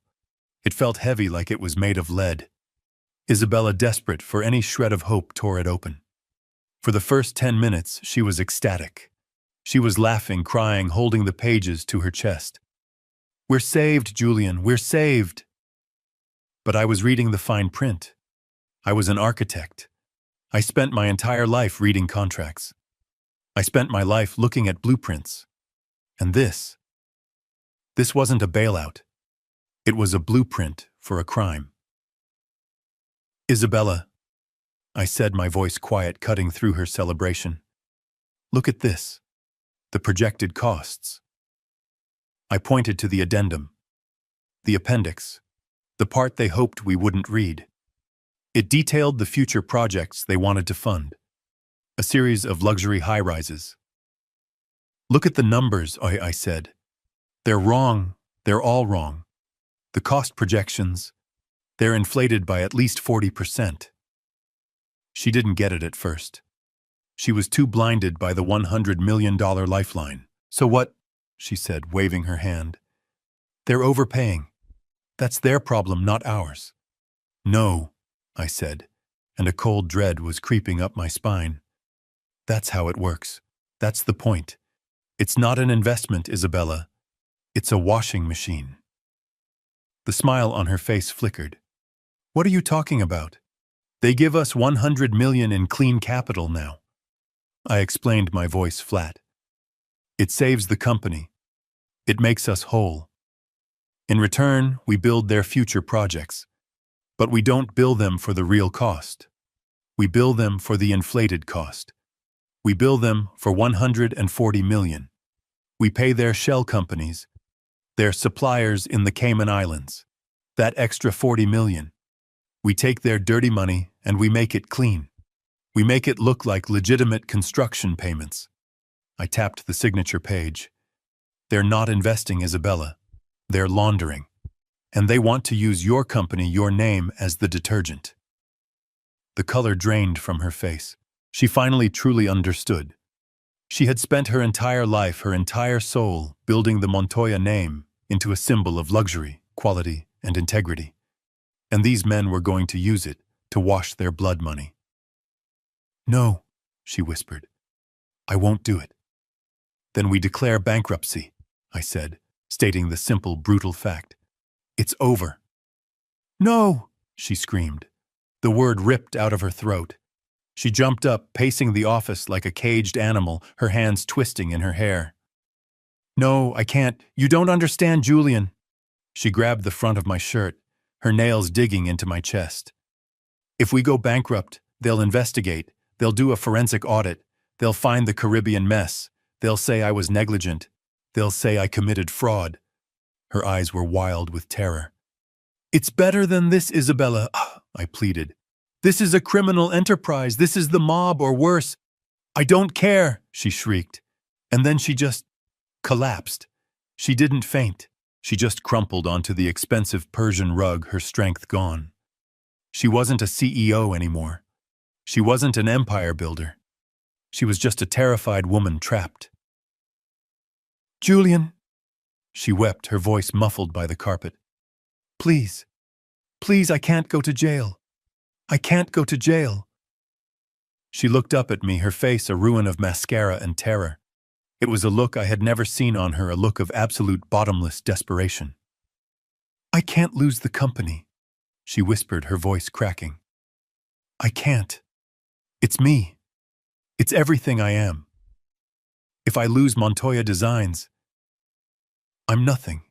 It felt heavy, like it was made of lead. Isabella, desperate for any shred of hope, tore it open. For the first 10 minutes, she was ecstatic. She was laughing, crying, holding the pages to her chest. "We're saved, Julian, we're saved." But I was reading the fine print. I was an architect. I spent my entire life reading contracts. I spent my life looking at blueprints. And this wasn't a bailout. It was a blueprint for a crime. "Isabella," I said, my voice quiet, cutting through her celebration. "Look at this. The projected costs." I pointed to the addendum. The appendix. The part they hoped we wouldn't read. It detailed the future projects they wanted to fund. A series of luxury high-rises. "Look at the numbers," I said. "They're wrong. They're all wrong. The cost projections, they're inflated by at least 40%. She didn't get it at first. She was too blinded by the $100 million lifeline. "So what?" she said, waving her hand. "They're overpaying. That's their problem, not ours." "No," I said, and a cold dread was creeping up my spine. "That's how it works. That's the point. It's not an investment, Isabella. It's a washing machine." The smile on her face flickered. "What are you talking about? They give us $100 million in clean capital now." I explained, my voice flat. "It saves the company. It makes us whole. In return, we build their future projects. But we don't bill them for the real cost. We bill them for the inflated cost. We bill them for $140 million. We pay their shell companies, their suppliers in the Cayman Islands, that extra $40 million. We take their dirty money and we make it clean. We make it look like legitimate construction payments." I tapped the signature page. They're not investing, Isabella. They're laundering. And they want to use your company, your name, as the detergent. The color drained from her face. She finally truly understood. She had spent her entire life, her entire soul, building the Montoya name into a symbol of luxury, quality, and integrity. And these men were going to use it to wash their blood money. "No," she whispered. "I won't do it." "Then we declare bankruptcy," I said, stating the simple, brutal fact. "It's over." "No!" she screamed. The word ripped out of her throat. She jumped up, pacing the office like a caged animal, her hands twisting in her hair. "No, I can't. You don't understand, Julian." She grabbed the front of my shirt, her nails digging into my chest. "If we go bankrupt, they'll investigate. They'll do a forensic audit. They'll find the Caribbean mess. They'll say I was negligent. They'll say I committed fraud." Her eyes were wild with terror. "It's better than this, Isabella," I pleaded. "This is a criminal enterprise. This is the mob or worse." "I don't care," she shrieked. And then she just collapsed. She didn't faint. She just crumpled onto the expensive Persian rug, her strength gone. She wasn't a CEO anymore. She wasn't an empire builder. She was just a terrified woman trapped. "Julian," she wept, her voice muffled by the carpet. "Please, please, I can't go to jail. I can't go to jail." She looked up at me, her face a ruin of mascara and terror. It was a look I had never seen on her, a look of absolute bottomless desperation. "I can't lose the company," she whispered, her voice cracking. "I can't. It's me. It's everything I am. If I lose Montoya Designs, I'm nothing.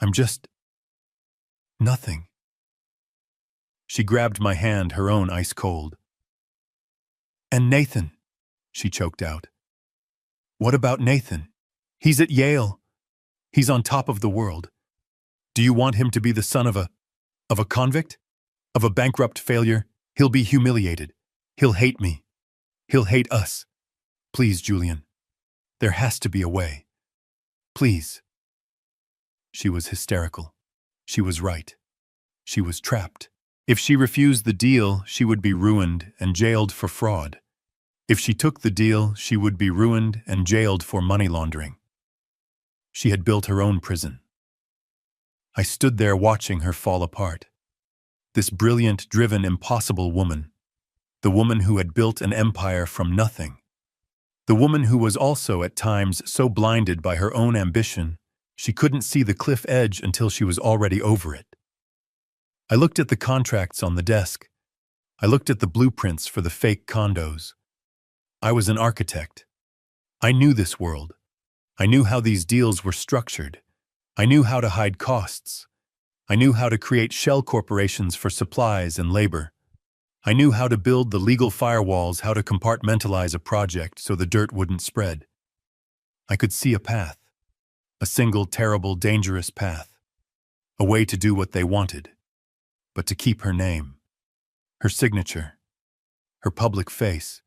I'm just nothing." She grabbed my hand, her own ice cold. "And Nathan," she choked out. "What about Nathan? He's at Yale. He's on top of the world. Do you want him to be the son of a convict? Of a bankrupt failure? He'll be humiliated. He'll hate me. He'll hate us. Please, Julian. There has to be a way. Please." She was hysterical. She was right. She was trapped. If she refused the deal, she would be ruined and jailed for fraud. If she took the deal, she would be ruined and jailed for money laundering. She had built her own prison. I stood there watching her fall apart. This brilliant, driven, impossible woman. The woman who had built an empire from nothing. The woman who was also at times so blinded by her own ambition, she couldn't see the cliff edge until she was already over it. I looked at the contracts on the desk. I looked at the blueprints for the fake condos. I was an architect. I knew this world. I knew how these deals were structured. I knew how to hide costs. I knew how to create shell corporations for supplies and labor. I knew how to build the legal firewalls, how to compartmentalize a project so the dirt wouldn't spread. I could see a path. A single, terrible, dangerous path. A way to do what they wanted. But to keep her name. Her signature. Her public face.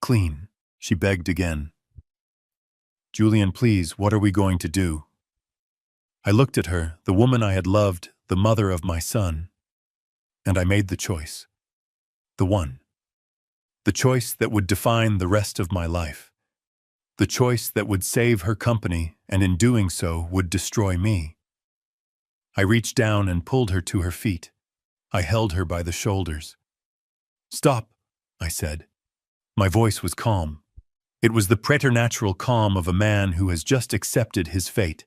Clean, she begged again. "Julian, please, what are we going to do?" I looked at her, the woman I had loved, the mother of my son, and I made the choice. The one. The choice that would define the rest of my life. The choice that would save her company and in doing so would destroy me. I reached down and pulled her to her feet. I held her by the shoulders. "Stop," I said. My voice was calm. It was the preternatural calm of a man who has just accepted his fate.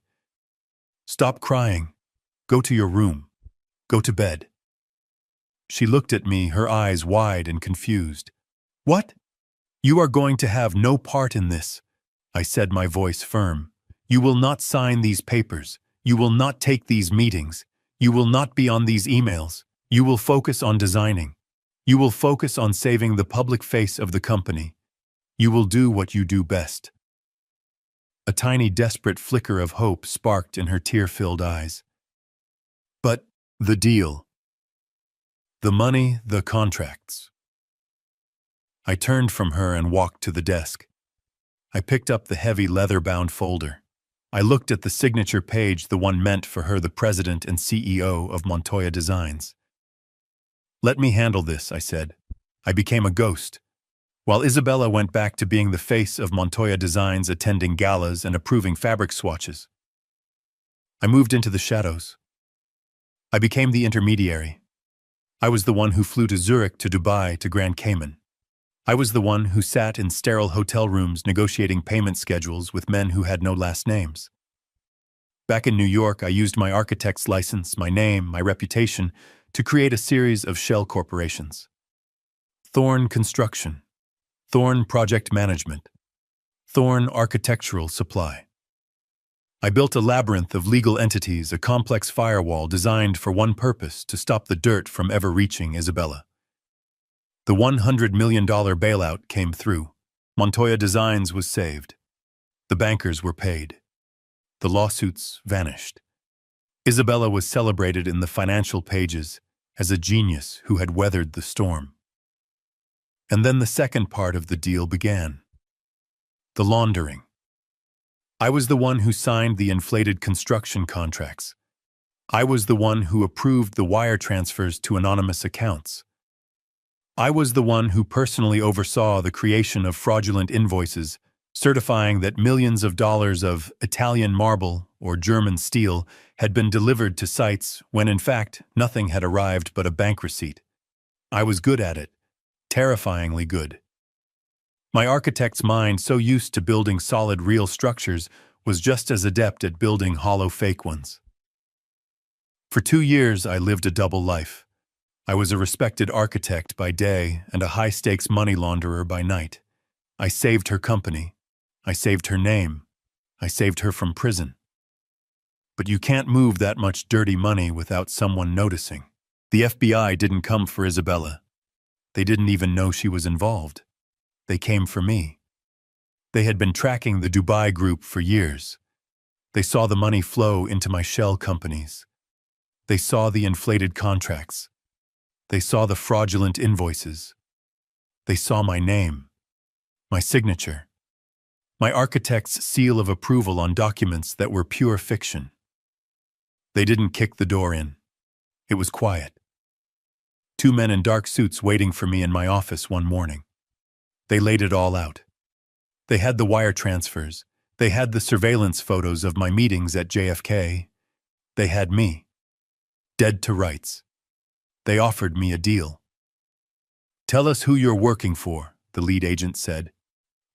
"Stop crying. Go to your room. Go to bed." She looked at me, her eyes wide and confused. "What? You are going to have no part in this," I said, my voice firm. "You will not sign these papers. You will not take these meetings. You will not be on these emails. You will focus on designing. You will focus on saving the public face of the company. You will do what you do best." A tiny, desperate flicker of hope sparked in her tear-filled eyes. "But the deal. The money, the contracts." I turned from her and walked to the desk. I picked up the heavy leather-bound folder. I looked at the signature page, the one meant for her, the president and CEO of Montoya Designs. "Let me handle this," I said. I became a ghost. While Isabella went back to being the face of Montoya Designs, attending galas and approving fabric swatches. I moved into the shadows. I became the intermediary. I was the one who flew to Zurich, to Dubai, to Grand Cayman. I was the one who sat in sterile hotel rooms negotiating payment schedules with men who had no last names. Back in New York, I used my architect's license, my name, my reputation, to create a series of shell corporations. Thorn Construction, Thorn Project Management, Thorn Architectural Supply. I built a labyrinth of legal entities, a complex firewall designed for one purpose: to stop the dirt from ever reaching Isabella. The $100 million bailout came through. Montoya Designs was saved. The bankers were paid. The lawsuits vanished. Isabella was celebrated in the financial pages as a genius who had weathered the storm. And then the second part of the deal began. The laundering. I was the one who signed the inflated construction contracts. I was the one who approved the wire transfers to anonymous accounts. I was the one who personally oversaw the creation of fraudulent invoices, certifying that millions of dollars of Italian marble or German steel had been delivered to sites when in fact nothing had arrived but a bank receipt. I was good at it, terrifyingly good. My architect's mind, so used to building solid real structures, was just as adept at building hollow fake ones. For 2 years I lived a double life. I was a respected architect by day and a high-stakes money launderer by night. I saved her company. I saved her name. I saved her from prison. But you can't move that much dirty money without someone noticing. The FBI didn't come for Isabella. They didn't even know she was involved. They came for me. They had been tracking the Dubai group for years. They saw the money flow into my shell companies. They saw the inflated contracts. They saw the fraudulent invoices. They saw my name, my signature, my architect's seal of approval on documents that were pure fiction. They didn't kick the door in. It was quiet. 2 men in dark suits waiting for me in my office one morning. They laid it all out. They had the wire transfers. They had the surveillance photos of my meetings at JFK. They had me. Dead to rights. They offered me a deal. "Tell us who you're working for," the lead agent said.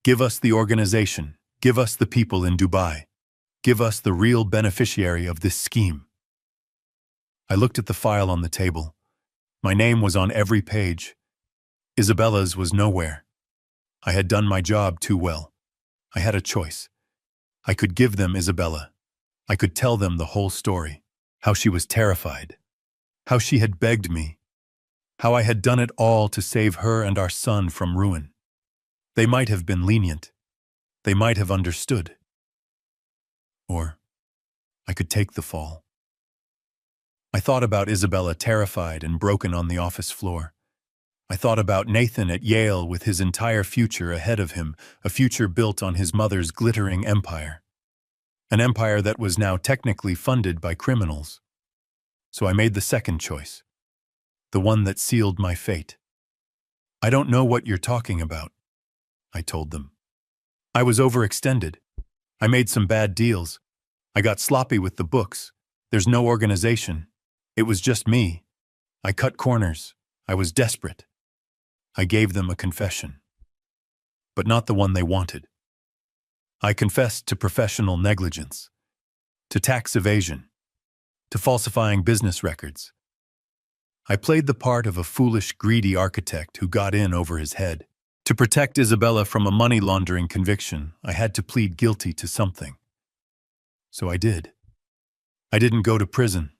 "Give us the organization. Give us the people in Dubai. Give us the real beneficiary of this scheme." I looked at the file on the table. My name was on every page. Isabella's was nowhere. I had done my job too well. I had a choice. I could give them Isabella. I could tell them the whole story. How she was terrified. How she had begged me. How I had done it all to save her and our son from ruin. They might have been lenient. They might have understood. Or I could take the fall. I thought about Isabella, terrified and broken on the office floor. I thought about Nathan at Yale with his entire future ahead of him, a future built on his mother's glittering empire. An empire that was now technically funded by criminals. So I made the second choice, the one that sealed my fate. "I don't know what you're talking about," I told them. "I was overextended. I made some bad deals. I got sloppy with the books. There's no organization. It was just me. I cut corners. I was desperate." I gave them a confession, but not the one they wanted. I confessed to professional negligence, to tax evasion, to falsifying business records. I played the part of a foolish, greedy architect who got in over his head. To protect Isabella from a money laundering conviction, I had to plead guilty to something. So I did. I didn't go to prison.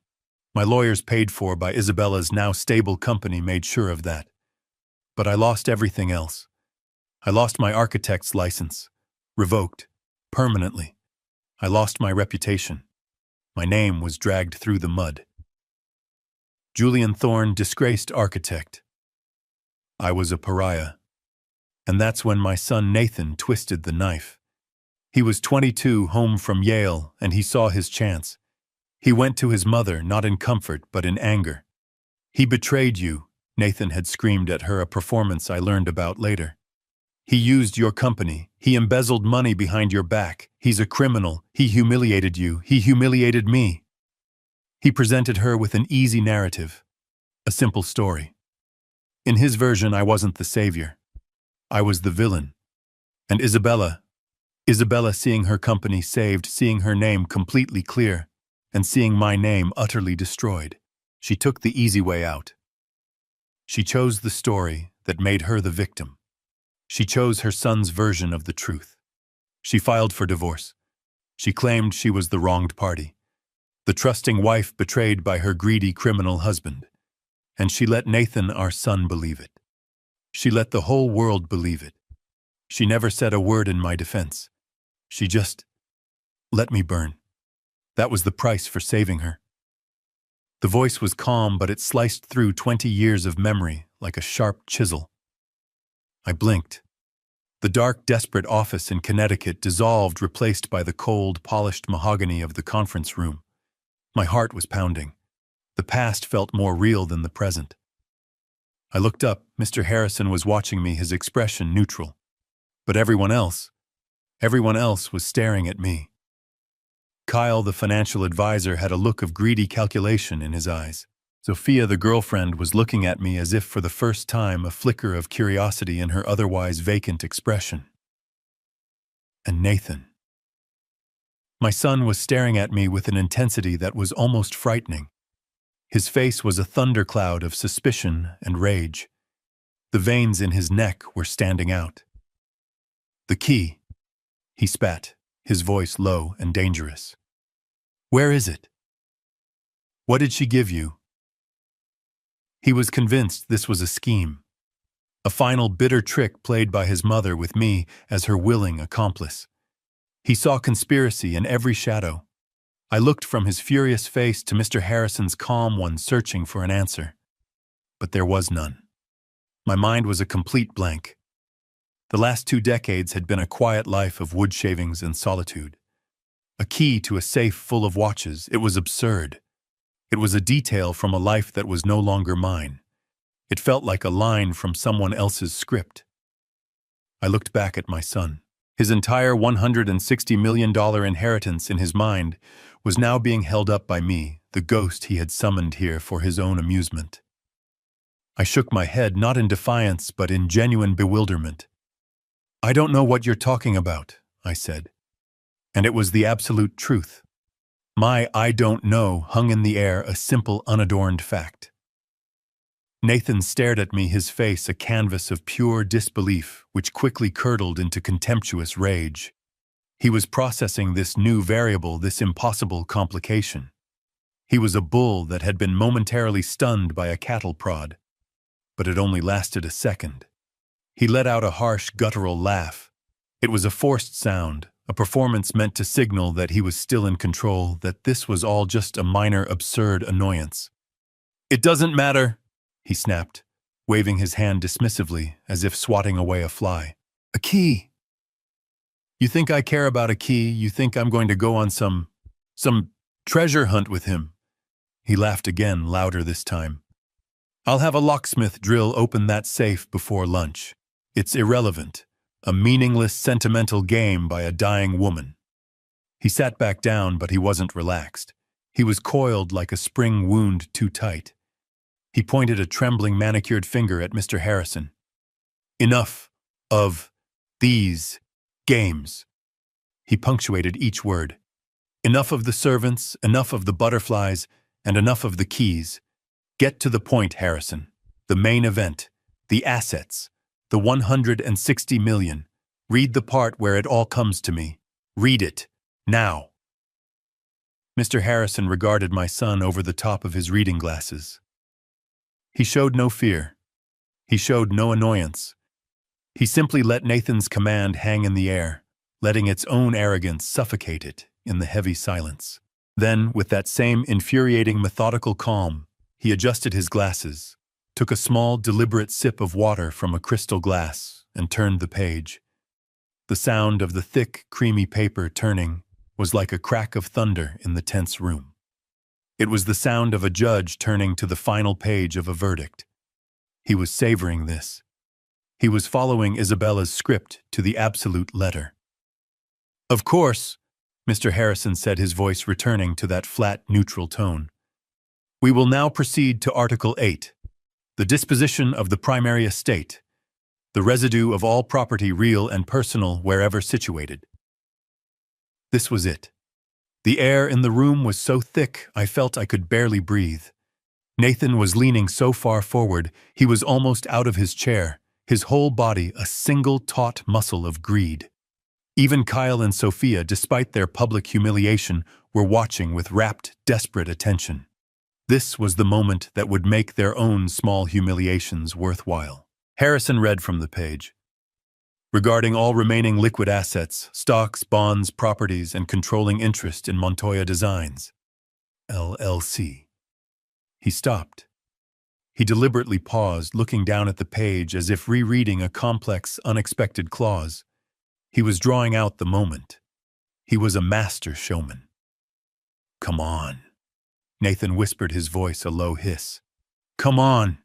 My lawyers, paid for by Isabella's now stable company, made sure of that. But I lost everything else. I lost my architect's license, revoked, permanently. I lost my reputation. My name was dragged through the mud. Julian Thorne, disgraced architect. I was a pariah. And that's when my son Nathan twisted the knife. He was 22, home from Yale, and he saw his chance. He went to his mother, not in comfort, but in anger. "He betrayed you," Nathan had screamed at her, a performance I learned about later. "He used your company. He embezzled money behind your back. He's a criminal. He humiliated you. He humiliated me." He presented her with an easy narrative, a simple story. In his version, I wasn't the savior. I was the villain. And Isabella, seeing her company saved, seeing her name completely clear, and seeing my name utterly destroyed, she took the easy way out. She chose the story that made her the victim. She chose her son's version of the truth. She filed for divorce. She claimed she was the wronged party, the trusting wife betrayed by her greedy criminal husband. And she let Nathan, our son, believe it. She let the whole world believe it. She never said a word in my defense. She just let me burn. That was the price for saving her. The voice was calm, but it sliced through 20 years of memory like a sharp chisel. I blinked. The dark, desperate office in Connecticut dissolved, replaced by the cold, polished mahogany of the conference room. My heart was pounding. The past felt more real than the present. I looked up. Mr. Harrison was watching me, his expression neutral. But everyone else was staring at me. Kyle, the financial advisor, had a look of greedy calculation in his eyes. Sophia, the girlfriend, was looking at me as if for the first time, a flicker of curiosity in her otherwise vacant expression. And Nathan. My son was staring at me with an intensity that was almost frightening. His face was a thundercloud of suspicion and rage. The veins in his neck were standing out. "The key," he spat, his voice low and dangerous. "Where is it? What did she give you?" He was convinced this was a scheme, a final bitter trick played by his mother with me as her willing accomplice. He saw conspiracy in every shadow. I looked from his furious face to Mr. Harrison's calm one, searching for an answer. But there was none. My mind was a complete blank. The last 2 decades had been a quiet life of wood shavings and solitude. A key to a safe full of watches. It was absurd. It was a detail from a life that was no longer mine. It felt like a line from someone else's script. I looked back at my son. His entire $160 million inheritance in his mind was now being held up by me, the ghost he had summoned here for his own amusement. I shook my head, not in defiance, but in genuine bewilderment. "I don't know what you're talking about," I said. And it was the absolute truth. My "I don't know" hung in the air, a simple, unadorned fact. Nathan stared at me, his face a canvas of pure disbelief, which quickly curdled into contemptuous rage. He was processing this new variable, this impossible complication. He was a bull that had been momentarily stunned by a cattle prod. But it only lasted a second. He let out a harsh, guttural laugh. It was a forced sound, a performance meant to signal that he was still in control, that this was all just a minor, absurd annoyance. "It doesn't matter," he snapped, waving his hand dismissively, as if swatting away a fly. "A key! You think I care about a key? You think I'm going to go on some treasure hunt with him?" He laughed again, louder this time. "I'll have a locksmith drill open that safe before lunch. It's irrelevant, a meaningless, sentimental game by a dying woman." He sat back down, but he wasn't relaxed. He was coiled like a spring wound too tight. He pointed a trembling, manicured finger at Mr. Harrison. "Enough of these games." He punctuated each word. "Enough of the servants, enough of the butterflies, and enough of the keys. Get to the point, Harrison. The main event, the assets, the 160 million. Read the part where it all comes to me. Read it, now." Mr. Harrison regarded my son over the top of his reading glasses. He showed no fear. He showed no annoyance. He simply let Nathan's command hang in the air, letting its own arrogance suffocate it in the heavy silence. Then, with that same infuriating, methodical calm, he adjusted his glasses, took a small, deliberate sip of water from a crystal glass, and turned the page. The sound of the thick, creamy paper turning was like a crack of thunder in the tense room. It was the sound of a judge turning to the final page of a verdict. He was savoring this. He was following Isabella's script to the absolute letter. "Of course," Mr. Harrison said, his voice returning to that flat, neutral tone. "We will now proceed to Article 8, the disposition of the primary estate, the residue of all property real and personal wherever situated." This was it. The air in the room was so thick I felt I could barely breathe. Nathan was leaning so far forward he was almost out of his chair, his whole body a single taut muscle of greed. Even Kyle and Sophia, despite their public humiliation, were watching with rapt, desperate attention. This was the moment that would make their own small humiliations worthwhile. Harrison read from the page. "Regarding all remaining liquid assets, stocks, bonds, properties, and controlling interest in Montoya Designs, LLC." He stopped. He deliberately paused, looking down at the page as if rereading a complex, unexpected clause. He was drawing out the moment. He was a master showman. "Come on," Nathan whispered, his voice a low hiss. "Come on."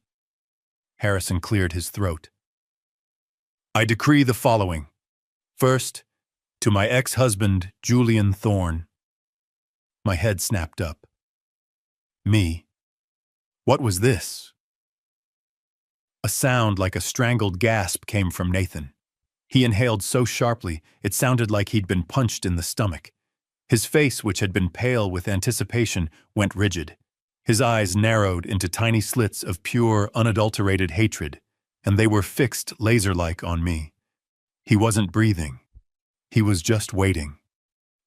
Harrison cleared his throat. "I decree the following. First, to my ex-husband, Julian Thorne." My head snapped up. Me? What was this? A sound like a strangled gasp came from Nathan. He inhaled so sharply, it sounded like he'd been punched in the stomach. His face, which had been pale with anticipation, went rigid. His eyes narrowed into tiny slits of pure, unadulterated hatred, and they were fixed laser-like on me. He wasn't breathing. He was just waiting.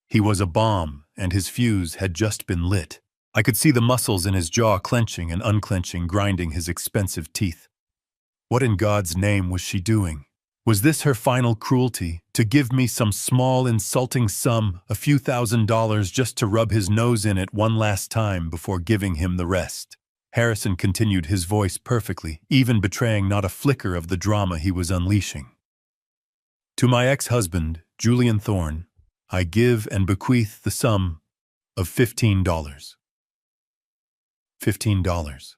He was a bomb, and his fuse had just been lit. I could see the muscles in his jaw clenching and unclenching, grinding his expensive teeth. What in God's name was she doing? Was this her final cruelty, to give me some small, insulting sum, a few $1,000s, just to rub his nose in it one last time before giving him the rest? Harrison continued, his voice perfectly, even betraying not a flicker of the drama he was unleashing. "To my ex-husband, Julian Thorne, I give and bequeath the sum of $15. $15.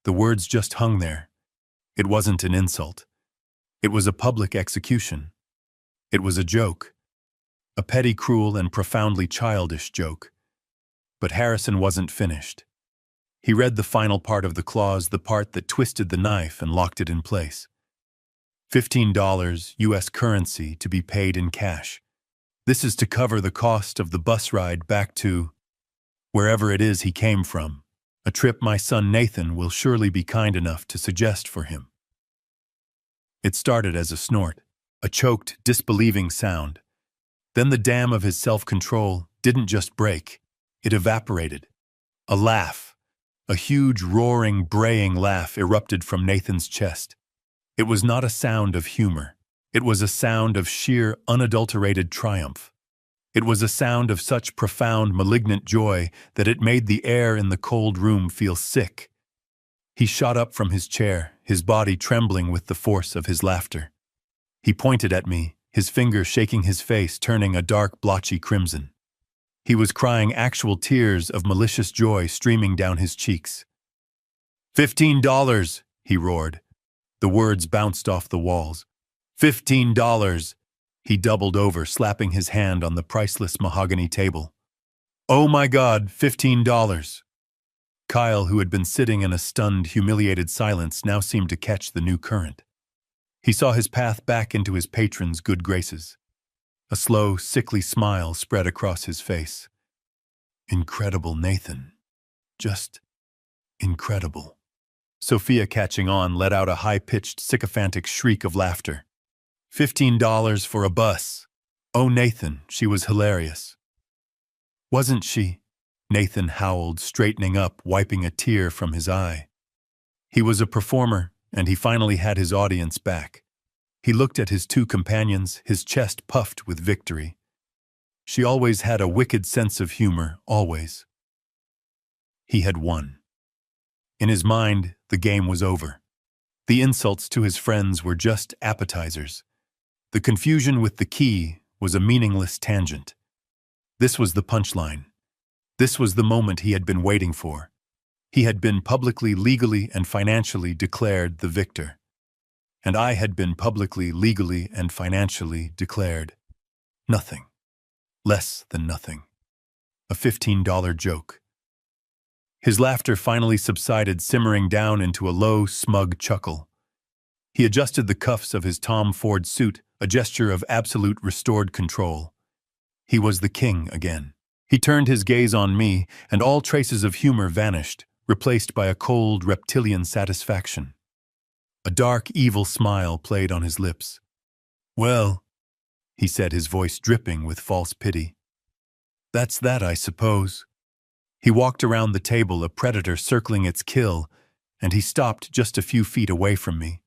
The words just hung there. It wasn't an insult. It was a public execution. It was a joke. A petty, cruel, and profoundly childish joke. But Harrison wasn't finished. He read the final part of the clause, the part that twisted the knife and locked it in place. $15 U.S. currency to be paid in cash. This is to cover the cost of the bus ride back to wherever it is he came from, a trip my son Nathan will surely be kind enough to suggest for him. It started as a snort, a choked, disbelieving sound. Then the dam of his self-control didn't just break, it evaporated. A laugh, a huge, roaring, braying laugh erupted from Nathan's chest. It was not a sound of humor. It was a sound of sheer, unadulterated triumph. It was a sound of such profound, malignant joy that it made the air in the cold room feel sick. He shot up from his chair, his body trembling with the force of his laughter. He pointed at me, his finger shaking his face, turning a dark, blotchy crimson. He was crying actual tears of malicious joy streaming down his cheeks. $15, he roared. The words bounced off the walls. $15. He doubled over, slapping his hand on the priceless mahogany table. Oh my God, $15. Kyle, who had been sitting in a stunned, humiliated silence, now seemed to catch the new current. He saw his path back into his patron's good graces. A slow, sickly smile spread across his face. Incredible, Nathan. Just incredible. Sophia, catching on, let out a high-pitched, sycophantic shriek of laughter. $15 for a bus. Oh, Nathan, she was hilarious. Wasn't she? Nathan howled, straightening up, wiping a tear from his eye. He was a performer, and he finally had his audience back. He looked at his two companions, his chest puffed with victory. She always had a wicked sense of humor, always. He had won. In his mind, the game was over. The insults to his friends were just appetizers. The confusion with the key was a meaningless tangent. This was the punchline. This was the moment he had been waiting for. He had been publicly, legally, and financially declared the victor. And I had been publicly, legally, and financially declared nothing. Less than nothing. A $15 joke. His laughter finally subsided, simmering down into a low, smug chuckle. He adjusted the cuffs of his Tom Ford suit, a gesture of absolute restored control. He was the king again. He turned his gaze on me, and all traces of humor vanished, replaced by a cold, reptilian satisfaction. A dark, evil smile played on his lips. "Well," he said, his voice dripping with false pity. "That's that, I suppose." He walked around the table, a predator circling its kill, and he stopped just a few feet away from me.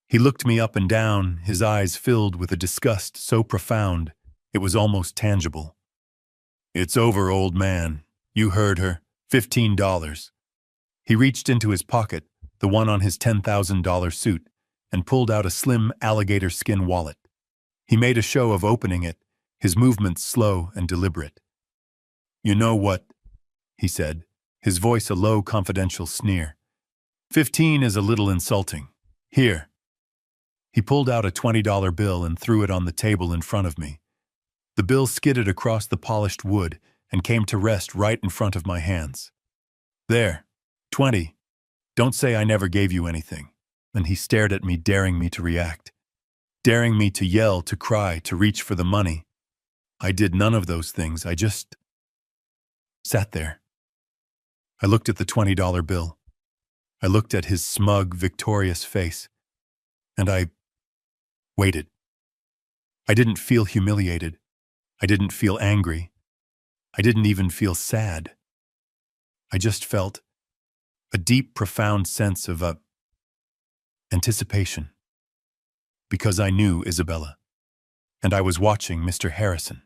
He looked me up and down, his eyes filled with a disgust so profound it was almost tangible. "It's over, old man. You heard her. $15. He reached into his pocket, the one on his $10,000 suit, and pulled out a slim alligator skin wallet. He made a show of opening it, his movements slow and deliberate. "You know what?" he said, his voice a low, confidential sneer. 15 is a little insulting. Here." He pulled out a $20 bill and threw it on the table in front of me. The bill skidded across the polished wood and came to rest right in front of my hands. "There, 20. Don't say I never gave you anything." And he stared at me, daring me to react. Daring me to yell, to cry, to reach for the money. I did none of those things. I just sat there. I looked at the $20 bill. I looked at his smug, victorious face. And I waited. I didn't feel humiliated. I didn't feel angry. I didn't even feel sad. I just felt a deep, profound sense of anticipation. Because I knew Isabella. And I was watching Mr. Harrison.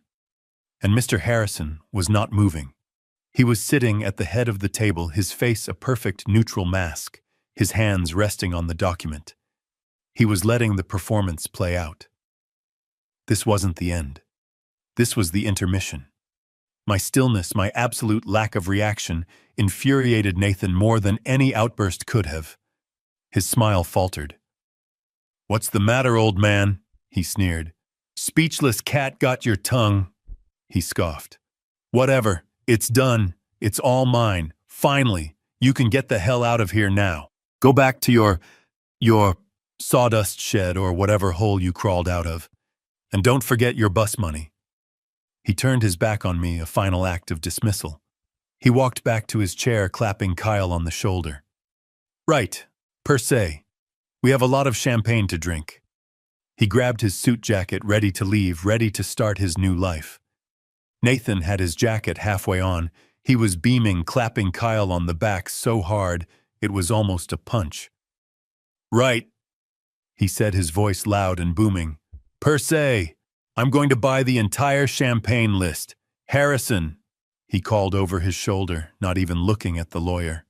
And Mr. Harrison was not moving. He was sitting at the head of the table, his face a perfect neutral mask, his hands resting on the document. He was letting the performance play out. This wasn't the end. This was the intermission. My stillness, my absolute lack of reaction, infuriated Nathan more than any outburst could have. His smile faltered. "What's the matter, old man?" he sneered. "Speechless cat got your tongue," he scoffed. "Whatever. It's done. It's all mine. Finally, you can get the hell out of here now. Go back to your sawdust shed or whatever hole you crawled out of. And don't forget your bus money." He turned his back on me, a final act of dismissal. He walked back to his chair, clapping Kyle on the shoulder. "Right, per se. We have a lot of champagne to drink." He grabbed his suit jacket, ready to leave, ready to start his new life. Nathan had his jacket halfway on. He was beaming, clapping Kyle on the back so hard it was almost a punch. "Right," he said, his voice loud and booming. "Per se. I'm going to buy the entire champagne list. Harrison," he called over his shoulder, not even looking at the lawyer.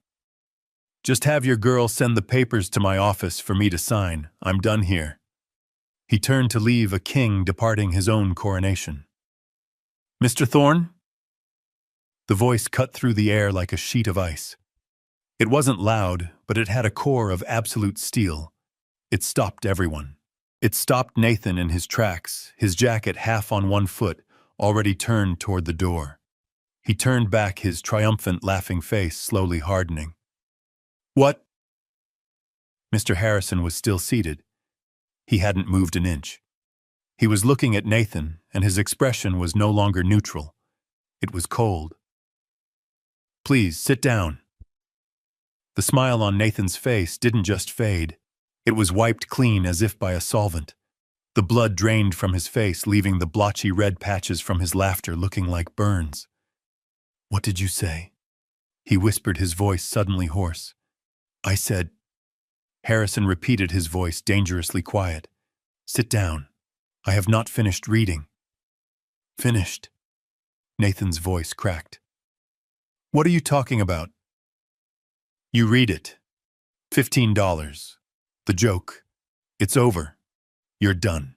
"Just have your girl send the papers to my office for me to sign. I'm done here." He turned to leave, a king departing his own coronation. "Mr. Thorne?" The voice cut through the air like a sheet of ice. It wasn't loud, but it had a core of absolute steel. It stopped everyone. It stopped Nathan in his tracks, his jacket half on one foot, already turned toward the door. He turned back, his triumphant, laughing face slowly hardening. "What?" Mr. Harrison was still seated. He hadn't moved an inch. He was looking at Nathan, and his expression was no longer neutral. It was cold. "Please, sit down." The smile on Nathan's face didn't just fade. It was wiped clean as if by a solvent. The blood drained from his face, leaving the blotchy red patches from his laughter looking like burns. "What did you say?" He whispered, his voice suddenly hoarse. "I said..." Harrison repeated, his voice dangerously quiet. "Sit down. I have not finished reading." "Finished?" Nathan's voice cracked. "What are you talking about?" "You read it. $15. The joke. It's over. You're done."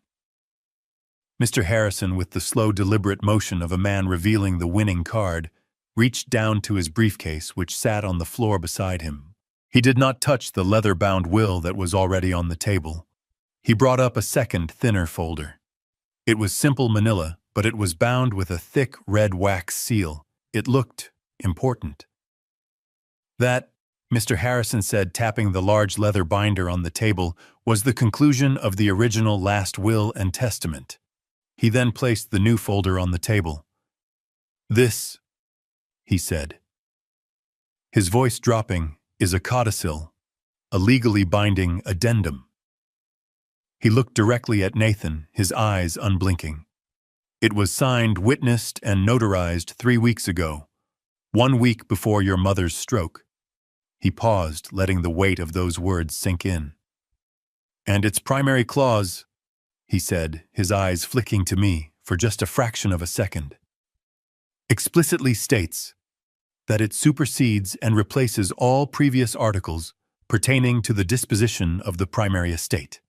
Mr. Harrison, with the slow, deliberate motion of a man revealing the winning card, reached down to his briefcase, which sat on the floor beside him. He did not touch the leather-bound will that was already on the table. He brought up a second, thinner folder. It was simple manila, but it was bound with a thick red wax seal. It looked important. That, Mr. Harrison said, tapping the large leather binder on the table, was the conclusion of the original last will and testament. He then placed the new folder on the table. "This," he said, his voice dropping, "is a codicil, a legally binding addendum." He looked directly at Nathan, his eyes unblinking. "It was signed, witnessed, and notarized 3 weeks ago, 1 week before your mother's stroke." He paused, letting the weight of those words sink in. "And its primary clause," he said, his eyes flicking to me for just a fraction of a second, "explicitly states that it supersedes and replaces all previous articles pertaining to the disposition of the primary estate."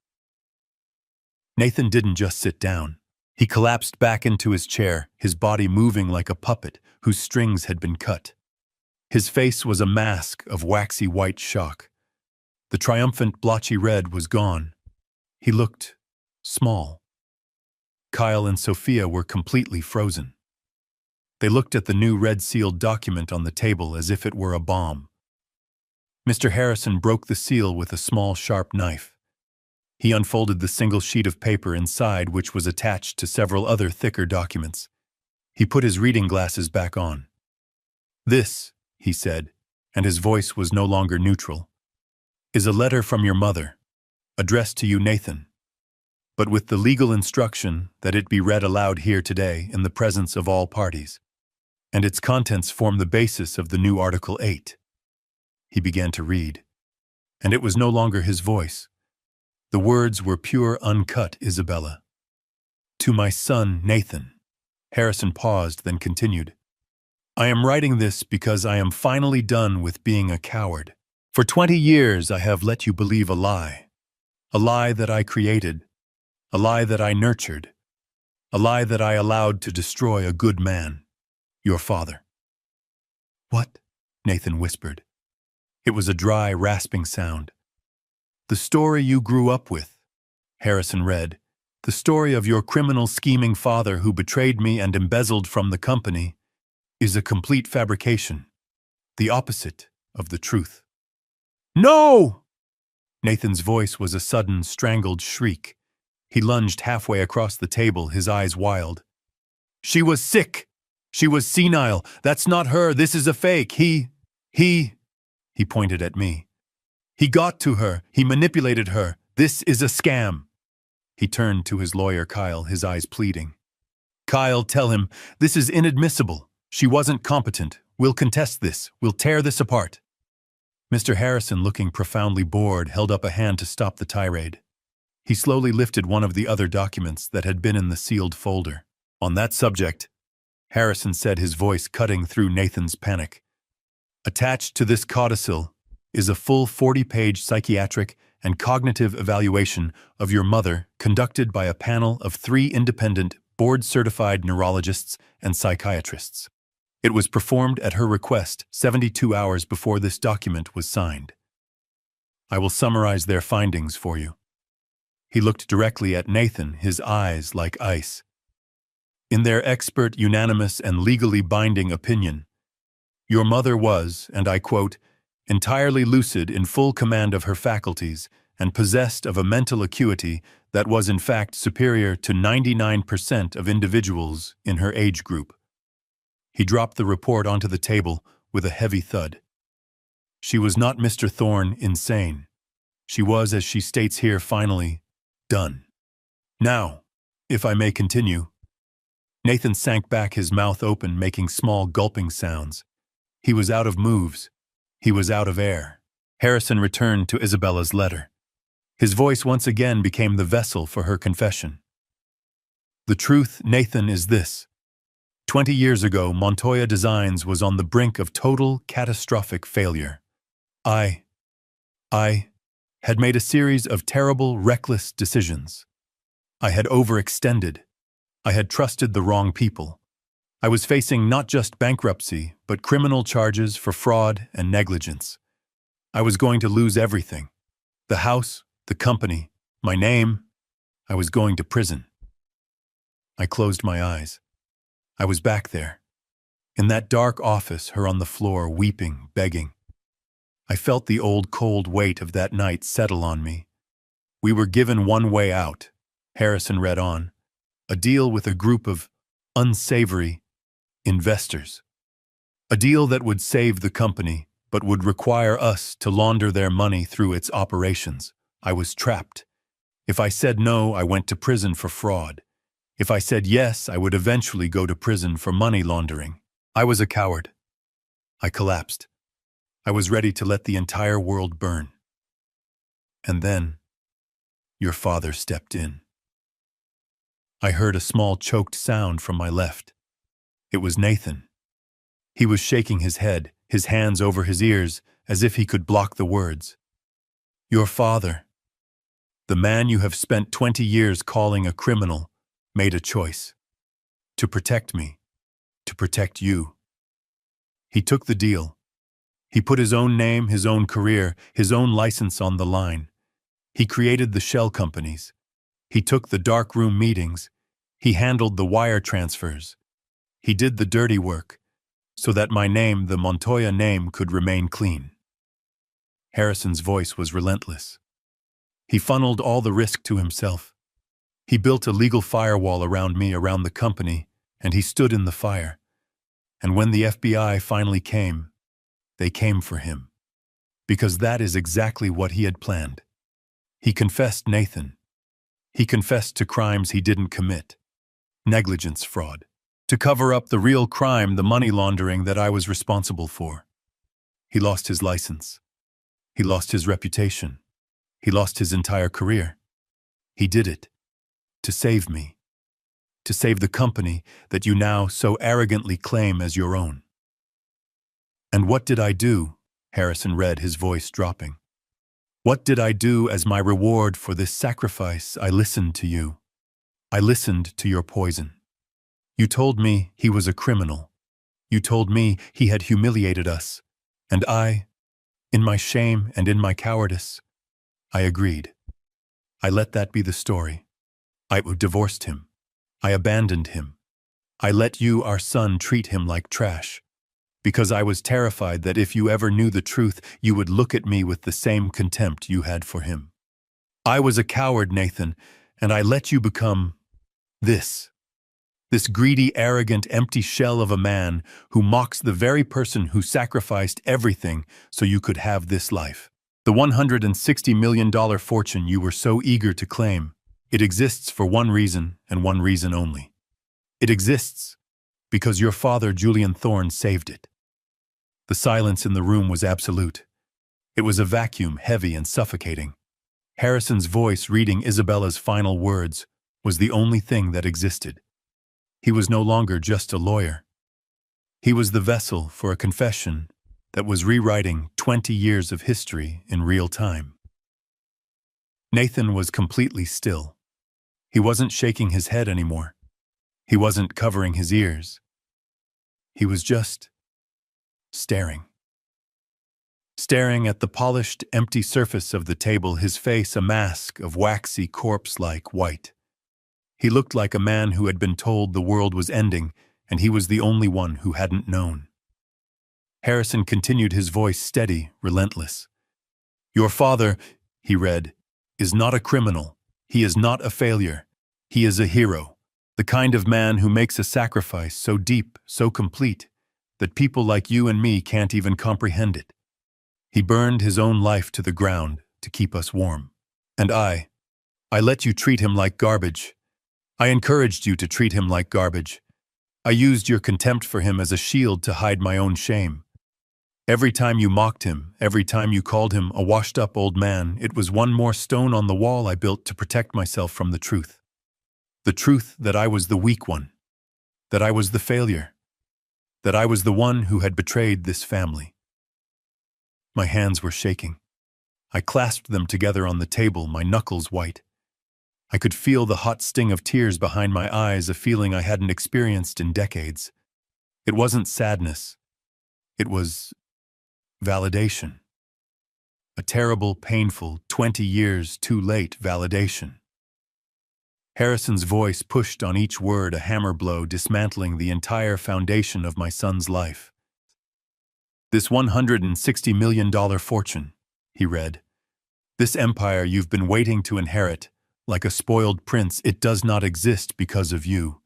Nathan didn't just sit down. He collapsed back into his chair, his body moving like a puppet whose strings had been cut. His face was a mask of waxy white shock. The triumphant blotchy red was gone. He looked small. Kyle and Sophia were completely frozen. They looked at the new red-sealed document on the table as if it were a bomb. Mr. Harrison broke the seal with a small, sharp knife. He unfolded the single sheet of paper inside, which was attached to several other thicker documents. He put his reading glasses back on. "This," he said, and his voice was no longer neutral, "is a letter from your mother, addressed to you, Nathan, but with the legal instruction that it be read aloud here today in the presence of all parties, and its contents form the basis of the new Article 8. He began to read, and it was no longer his voice. The words were pure, uncut Isabella. "To my son, Nathan." Harrison paused, then continued. "I am writing this because I am finally done with being a coward. For 20 years I have let you believe a lie that I created, a lie that I nurtured, a lie that I allowed to destroy a good man, your father." "What?" Nathan whispered. It was a dry, rasping sound. "The story you grew up with," Harrison read, "the story of your criminal scheming father who betrayed me and embezzled from the company, is a complete fabrication, the opposite of the truth." "No!" Nathan's voice was a sudden, strangled shriek. He lunged halfway across the table, his eyes wild. "She was sick. She was senile. That's not her. This is a fake. He pointed at me. "He got to her. He manipulated her. This is a scam." He turned to his lawyer, Kyle, his eyes pleading. "Kyle, tell him, this is inadmissible. She wasn't competent. We'll contest this. We'll tear this apart." Mr. Harrison, looking profoundly bored, held up a hand to stop the tirade. He slowly lifted one of the other documents that had been in the sealed folder. "On that subject," Harrison said, his voice cutting through Nathan's panic, "attached to this codicil is a full 40-page psychiatric and cognitive evaluation of your mother conducted by a panel of 3 independent, board-certified neurologists and psychiatrists. It was performed at her request 72 hours before this document was signed. I will summarize their findings for you." He looked directly at Nathan, his eyes like ice. "In their expert, unanimous, and legally binding opinion, your mother was, and I quote, entirely lucid, in full command of her faculties, and possessed of a mental acuity that was in fact superior to 99% of individuals in her age group." He dropped the report onto the table with a heavy thud. "She was not, Mr. Thorne, insane. She was, as she states here, finally done. Now, if I may continue." Nathan sank back, his mouth open, making small gulping sounds. He was out of moves. He was out of air. Harrison returned to Isabella's letter. His voice once again became the vessel for her confession. "The truth, Nathan, is this. 20 years ago, Montoya Designs was on the brink of total, catastrophic failure. I had made a series of terrible, reckless decisions. I had overextended. I had trusted the wrong people. I was facing not just bankruptcy, but criminal charges for fraud and negligence. I was going to lose everything. The house, the company, my name. I was going to prison. I closed my eyes. I was back there. In that dark office, her on the floor, weeping, begging. I felt the old cold weight of that night settle on me. We were given one way out, Harrison read on. A deal with a group of unsavory investors. A deal that would save the company, but would require us to launder their money through its operations. I was trapped. If I said no, I went to prison for fraud. If I said yes, I would eventually go to prison for money laundering. I was a coward. I collapsed. I was ready to let the entire world burn. And then, your father stepped in. I heard a small choked sound from my left. It was Nathan. He was shaking his head, his hands over his ears, as if he could block the words. Your father, the man you have spent 20 years calling a criminal, made a choice. To protect me. To protect you. He took the deal. He put his own name, his own career, his own license on the line. He created the shell companies. He took the darkroom meetings. He handled the wire transfers. He did the dirty work, so that my name, the Montoya name, could remain clean. Harrison's voice was relentless. He funneled all the risk to himself. He built a legal firewall around me, around the company, and he stood in the fire. And when the FBI finally came, they came for him. Because that is exactly what he had planned. He confessed Nathan. He confessed to crimes he didn't commit. Negligence, fraud. To cover up the real crime, the money laundering that I was responsible for. He lost his license. He lost his reputation. He lost his entire career. He did it. To save me. To save the company that you now so arrogantly claim as your own. And what did I do? Harrison read, his voice dropping. What did I do as my reward for this sacrifice? I listened to you. I listened to your poison. You told me he was a criminal. You told me he had humiliated us. And I, in my shame and in my cowardice, I agreed. I let that be the story. I divorced him. I abandoned him. I let you, our son, treat him like trash. Because I was terrified that if you ever knew the truth, you would look at me with the same contempt you had for him. I was a coward, Nathan, and I let you become this greedy, arrogant, empty shell of a man who mocks the very person who sacrificed everything so you could have this life. The $160 million fortune you were so eager to claim, it exists for one reason and one reason only. It exists because your father, Julian Thorne, saved it. The silence in the room was absolute. It was a vacuum, heavy and suffocating. Harrison's voice reading Isabella's final words was the only thing that existed. He was no longer just a lawyer. He was the vessel for a confession that was rewriting 20 years of history in real time. Nathan was completely still. He wasn't shaking his head anymore. He wasn't covering his ears. He was just staring. Staring at the polished, empty surface of the table, his face a mask of waxy, corpse-like white. He looked like a man who had been told the world was ending, and he was the only one who hadn't known. Harrison continued, his voice steady, relentless. Your father, he read, is not a criminal. He is not a failure. He is a hero. The kind of man who makes a sacrifice so deep, so complete, that people like you and me can't even comprehend it. He burned his own life to the ground to keep us warm. And I let you treat him like garbage. I encouraged you to treat him like garbage. I used your contempt for him as a shield to hide my own shame. Every time you mocked him, every time you called him a washed-up old man, it was one more stone on the wall I built to protect myself from the truth. The truth that I was the weak one, that I was the failure, that I was the one who had betrayed this family. My hands were shaking. I clasped them together on the table, my knuckles white. I could feel the hot sting of tears behind my eyes, a feeling I hadn't experienced in decades. It wasn't sadness. It was validation. A terrible, painful, 20 years too late validation. Harrison's voice pushed on each word, a hammer blow dismantling the entire foundation of my son's life. This $160 million fortune, he read. This empire you've been waiting to inherit, like a spoiled prince, it does not exist because of you.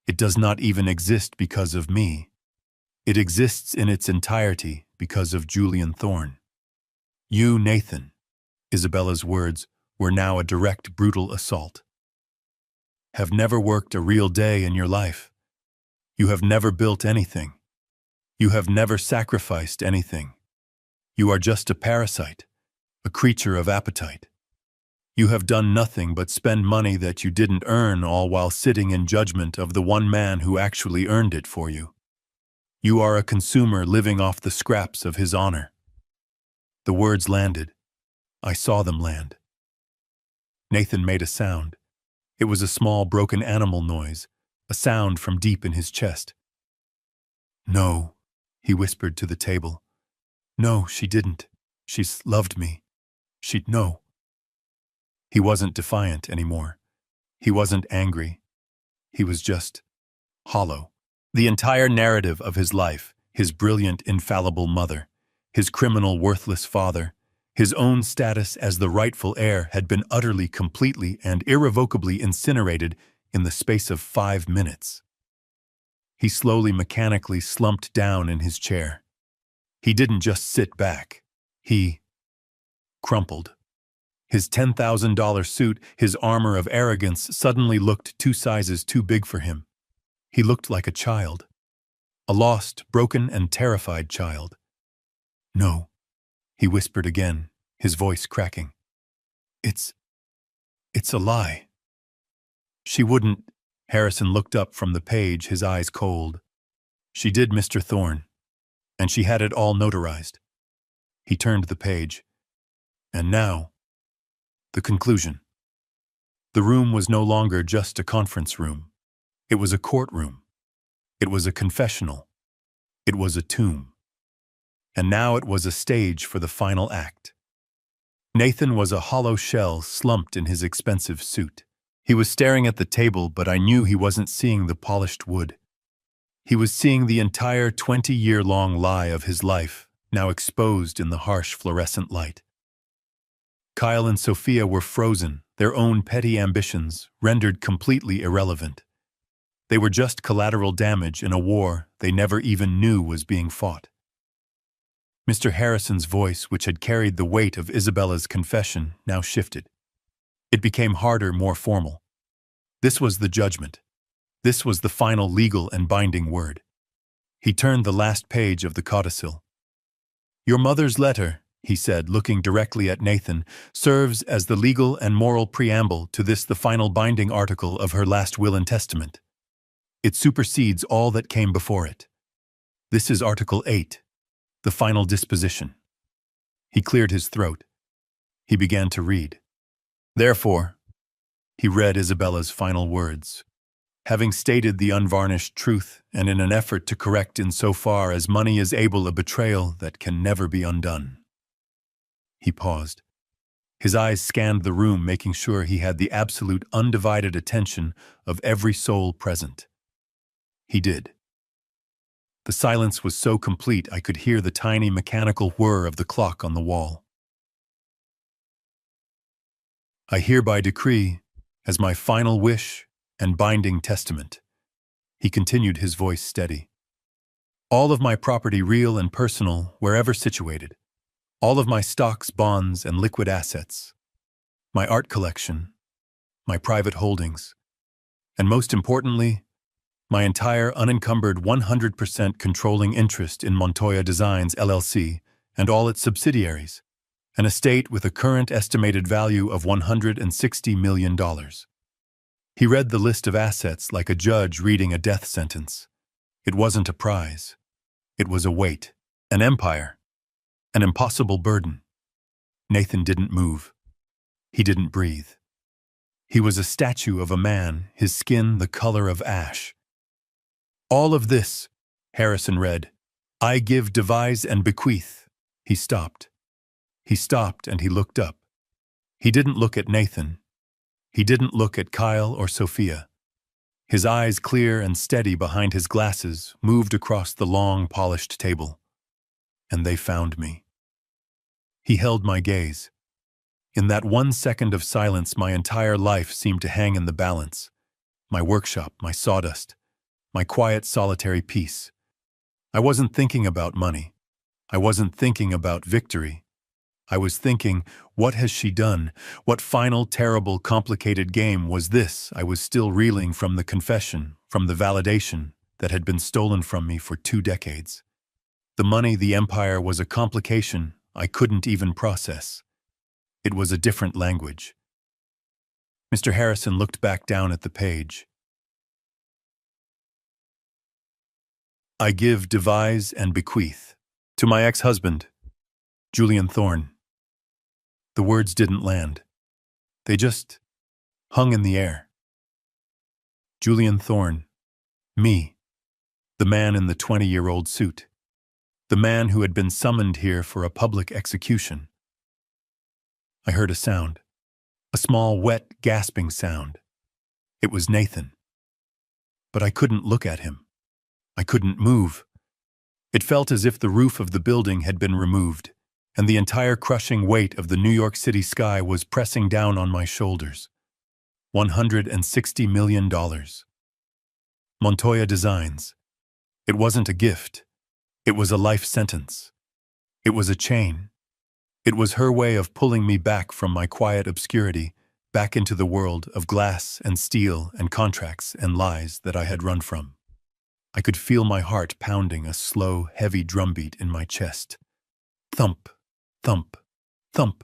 It does not even exist because of me. It exists in its entirety because of Julian Thorne. You, Nathan, Isabella's words were now a direct, brutal assault. Have never worked a real day in your life. You have never built anything. You have never sacrificed anything. You are just a parasite, a creature of appetite. You have done nothing but spend money that you didn't earn, all while sitting in judgment of the one man who actually earned it for you. You are a consumer living off the scraps of his honor. The words landed. I saw them land. Nathan made a sound. It was a small, broken animal noise, a sound from deep in his chest. No, he whispered to the table. No, she didn't. She's loved me. No. He wasn't defiant anymore. He wasn't angry. He was just hollow. The entire narrative of his life, his brilliant, infallible mother, his criminal, worthless father, his own status as the rightful heir had been utterly, completely, and irrevocably incinerated in the space of 5 minutes. He slowly, mechanically slumped down in his chair. He didn't just sit back. He crumpled. His $10,000 suit, his armor of arrogance, suddenly looked 2 sizes too big for him. He looked like a child. A lost, broken, and terrified child. No, he whispered again, his voice cracking. It's a lie. She wouldn't. Harrison looked up from the page, his eyes cold. She did, Mr. Thorne, and she had it all notarized. He turned the page. And now, the conclusion. The room was no longer just a conference room. It was a courtroom. It was a confessional. It was a tomb. And now it was a stage for the final act. Nathan was a hollow shell slumped in his expensive suit. He was staring at the table, but I knew he wasn't seeing the polished wood. He was seeing the entire 20-year-long lie of his life, now exposed in the harsh fluorescent light. Kyle and Sophia were frozen, their own petty ambitions rendered completely irrelevant. They were just collateral damage in a war they never even knew was being fought. Mr. Harrison's voice, which had carried the weight of Isabella's confession, now shifted. It became harder, more formal. This was the judgment. This was the final legal and binding word. He turned the last page of the codicil. Your mother's letter, he said, looking directly at Nathan, serves as the legal and moral preamble to this, the final binding article of her last will and testament. It supersedes all that came before it. This is Article 8, the final disposition. He cleared his throat. He began to read. Therefore, he read Isabella's final words. Having stated the unvarnished truth, and in an effort to correct insofar as money is able a betrayal that can never be undone. He paused. His eyes scanned the room, making sure he had the absolute, undivided attention of every soul present. He did. The silence was so complete I could hear the tiny mechanical whir of the clock on the wall. I hereby decree, as my final wish and binding testament, he continued, his voice steady, all of my property, real and personal, wherever situated, all of my stocks, bonds, and liquid assets, my art collection, my private holdings, and most importantly, my entire unencumbered 100% controlling interest in Montoya Designs, LLC, and all its subsidiaries, an estate with a current estimated value of $160 million. He read the list of assets like a judge reading a death sentence. It wasn't a prize. It was a weight, an empire, an impossible burden. Nathan didn't move. He didn't breathe. He was a statue of a man, his skin the color of ash. All of this, Harrison read, I give, devise, and bequeath. He stopped. He stopped and he looked up. He didn't look at Nathan. He didn't look at Kyle or Sophia. His eyes, clear and steady behind his glasses, moved across the long, polished table. And they found me. He held my gaze. In that 1 second of silence, my entire life seemed to hang in the balance. My workshop, my sawdust, my quiet, solitary peace. I wasn't thinking about money. I wasn't thinking about victory. I was thinking, what has she done? What final, terrible, complicated game was this? I was still reeling from the confession, from the validation that had been stolen from me for 2 decades. The money, the empire, was a complication I couldn't even process. It was a different language. Mr. Harrison looked back down at the page. I give, devise, and bequeath to my ex-husband, Julian Thorne. The words didn't land. They just hung in the air. Julian Thorne. Me. The man in the 20-year-old suit. The man who had been summoned here for a public execution. I heard a sound. A small, wet, gasping sound. It was Nathan. But I couldn't look at him. I couldn't move. It felt as if the roof of the building had been removed, and the entire crushing weight of the New York City sky was pressing down on my shoulders. $160 million. Montoya Designs. It wasn't a gift. It was a life sentence. It was a chain. It was her way of pulling me back from my quiet obscurity, back into the world of glass and steel and contracts and lies that I had run from. I could feel my heart pounding a slow, heavy drumbeat in my chest. Thump, thump, thump.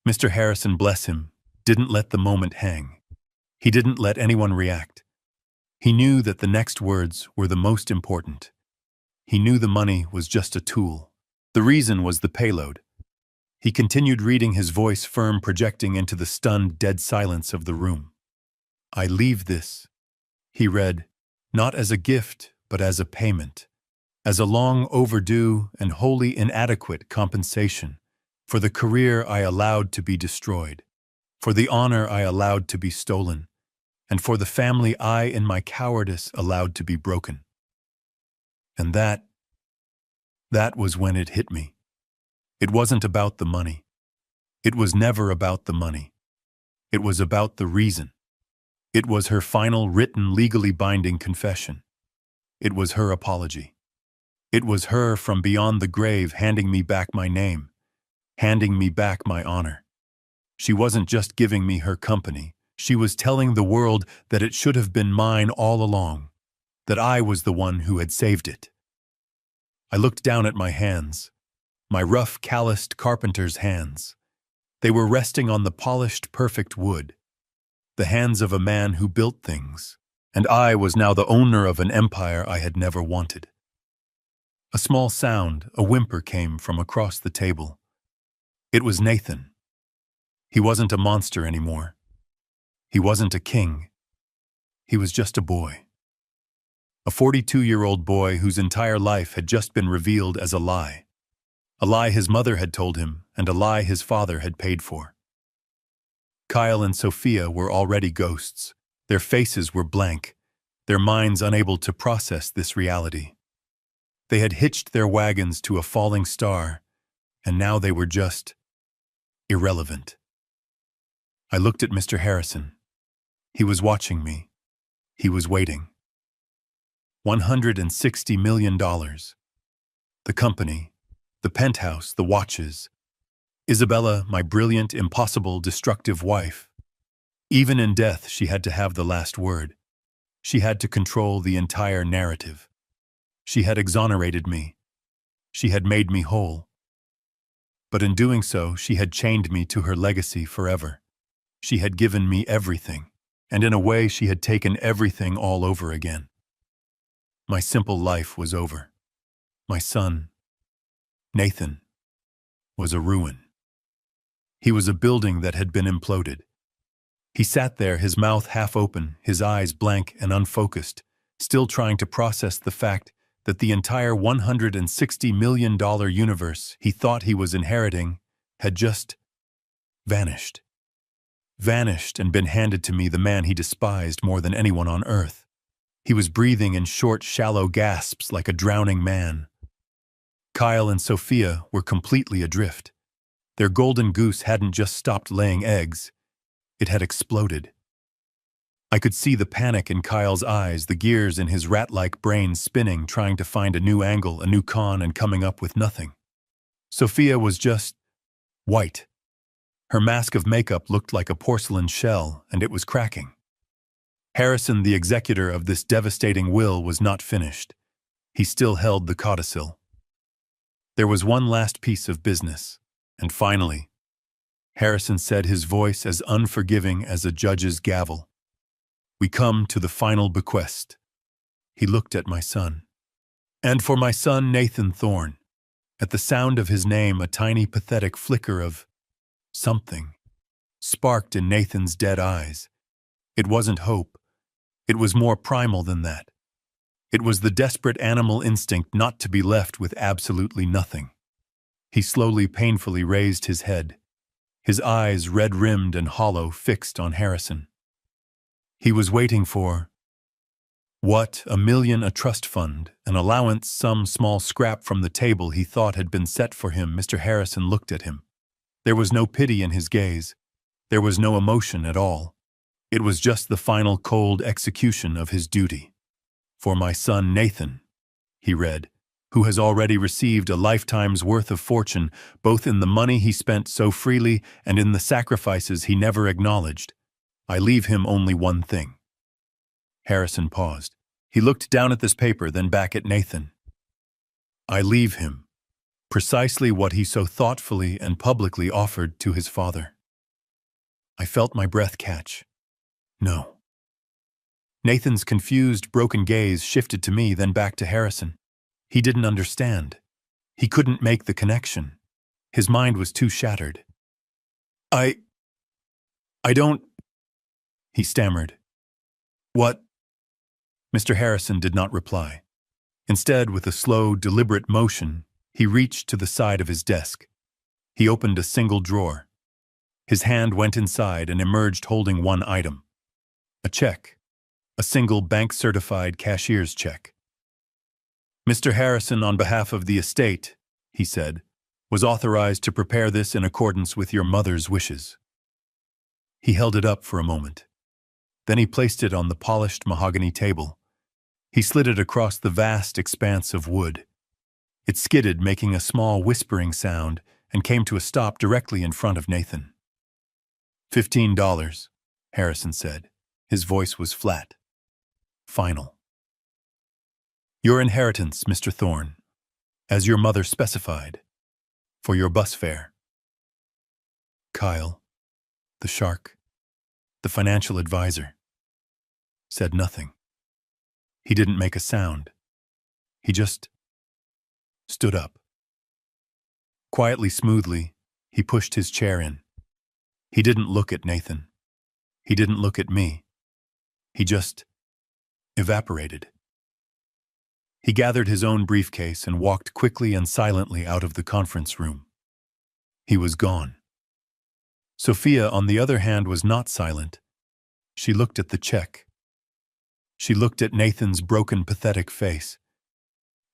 Mr. Harrison, bless him, didn't let the moment hang. He didn't let anyone react. He knew that the next words were the most important. He knew the money was just a tool. The reason was the payload. He continued reading, his voice firm, projecting into the stunned, dead silence of the room. I leave this, he read, not as a gift, but as a payment, as a long overdue and wholly inadequate compensation for the career I allowed to be destroyed, for the honor I allowed to be stolen, and for the family I, in my cowardice, allowed to be broken. And that was when it hit me. It wasn't about the money. It was never about the money. It was about the reason. It was her final, written, legally binding confession. It was her apology. It was her from beyond the grave handing me back my name, handing me back my honor. She wasn't just giving me her company. She was telling the world that it should have been mine all along, that I was the one who had saved it. I looked down at my hands, my rough, calloused carpenter's hands. They were resting on the polished, perfect wood, the hands of a man who built things, and I was now the owner of an empire I had never wanted. A small sound, a whimper, came from across the table. It was Nathan. He wasn't a monster anymore. He wasn't a king. He was just a boy. A 42-year-old boy whose entire life had just been revealed as a lie. A lie his mother had told him, and a lie his father had paid for. Kyle and Sophia were already ghosts. Their faces were blank, their minds unable to process this reality. They had hitched their wagons to a falling star, and now they were just irrelevant. I looked at Mr. Harrison. He was watching me. He was waiting. $160 million. The company, the penthouse, the watches. Isabella, my brilliant, impossible, destructive wife. Even in death, she had to have the last word. She had to control the entire narrative. She had exonerated me. She had made me whole. But in doing so, she had chained me to her legacy forever. She had given me everything, and in a way she had taken everything all over again. My simple life was over. My son, Nathan, was a ruin. He was a building that had been imploded. He sat there, his mouth half open, his eyes blank and unfocused, still trying to process the fact that the entire $160 million universe he thought he was inheriting had just vanished. Vanished and been handed to me, the man he despised more than anyone on earth. He was breathing in short, shallow gasps like a drowning man. Kyle and Sophia were completely adrift. Their golden goose hadn't just stopped laying eggs. It had exploded. I could see the panic in Kyle's eyes, the gears in his rat-like brain spinning, trying to find a new angle, a new con, and coming up with nothing. Sophia was just white. Her mask of makeup looked like a porcelain shell, and it was cracking. Harrison, the executor of this devastating will, was not finished. He still held the codicil. There was one last piece of business, and finally, Harrison said, his voice as unforgiving as a judge's gavel, "We come to the final bequest." He looked at my son. "And for my son Nathan Thorne." At the sound of his name, a tiny pathetic flicker of something sparked in Nathan's dead eyes. It wasn't hope. It was more primal than that. It was the desperate animal instinct not to be left with absolutely nothing. He slowly, painfully raised his head, his eyes red-rimmed and hollow, fixed on Harrison. He was waiting for what? $1 million, a trust fund, an allowance, some small scrap from the table he thought had been set for him. Mr. Harrison looked at him. There was no pity in his gaze. There was no emotion at all. It was just the final cold execution of his duty. "For my son Nathan," he read, "who has already received a lifetime's worth of fortune, both in the money he spent so freely and in the sacrifices he never acknowledged. I leave him only one thing." Harrison paused. He looked down at this paper, then back at Nathan. "I leave him precisely what he so thoughtfully and publicly offered to his father." I felt my breath catch. No. Nathan's confused, broken gaze shifted to me, then back to Harrison. He didn't understand. He couldn't make the connection. His mind was too shattered. I don't," he stammered. "What?" Mr. Harrison did not reply. Instead, with a slow, deliberate motion, he reached to the side of his desk. He opened a single drawer. His hand went inside and emerged holding one item. A check. A single bank-certified cashier's check. "Mr. Harrison, on behalf of the estate," he said, "was authorized to prepare this in accordance with your mother's wishes." He held it up for a moment. Then he placed it on the polished mahogany table. He slid it across the vast expanse of wood. It skidded, making a small whispering sound, and came to a stop directly in front of Nathan. $15, Harrison said. His voice was flat. Final. "Your inheritance, Mr. Thorne, as your mother specified, for your bus fare." Kyle, the shark, the financial advisor, said nothing. He didn't make a sound. He just stood up. Quietly, smoothly, he pushed his chair in. He didn't look at Nathan. He didn't look at me. He just evaporated. He gathered his own briefcase and walked quickly and silently out of the conference room. He was gone. Sophia, on the other hand, was not silent. She looked at the check. She looked at Nathan's broken, pathetic face.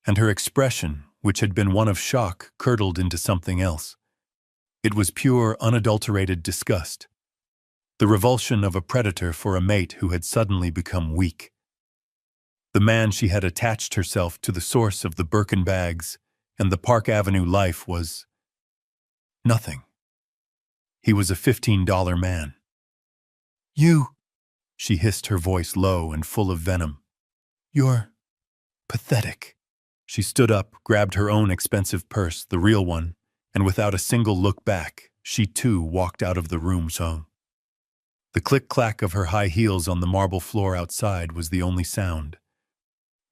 And her expression, which had been one of shock, curdled into something else. It was pure, unadulterated disgust. The revulsion of a predator for a mate who had suddenly become weak. The man she had attached herself to, the source of the Birkin bags and the Park Avenue life, was nothing. He was a $15 man. "You," she hissed, her voice low and full of venom. "You're pathetic." She stood up, grabbed her own expensive purse, the real one, and without a single look back, she too walked out of the room. The click-clack of her high heels on the marble floor outside was the only sound.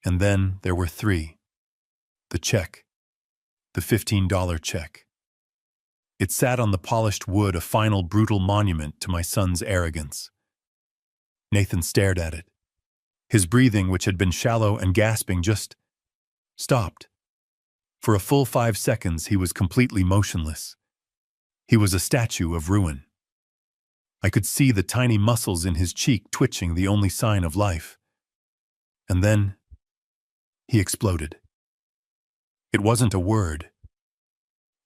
And then there were three. The check. The $15 check. It sat on the polished wood, a final brutal monument to my son's arrogance. Nathan stared at it. His breathing, which had been shallow and gasping, just stopped. For a full 5 seconds, he was completely motionless. He was a statue of ruin. I could see the tiny muscles in his cheek twitching, the only sign of life. And then he exploded. It wasn't a word.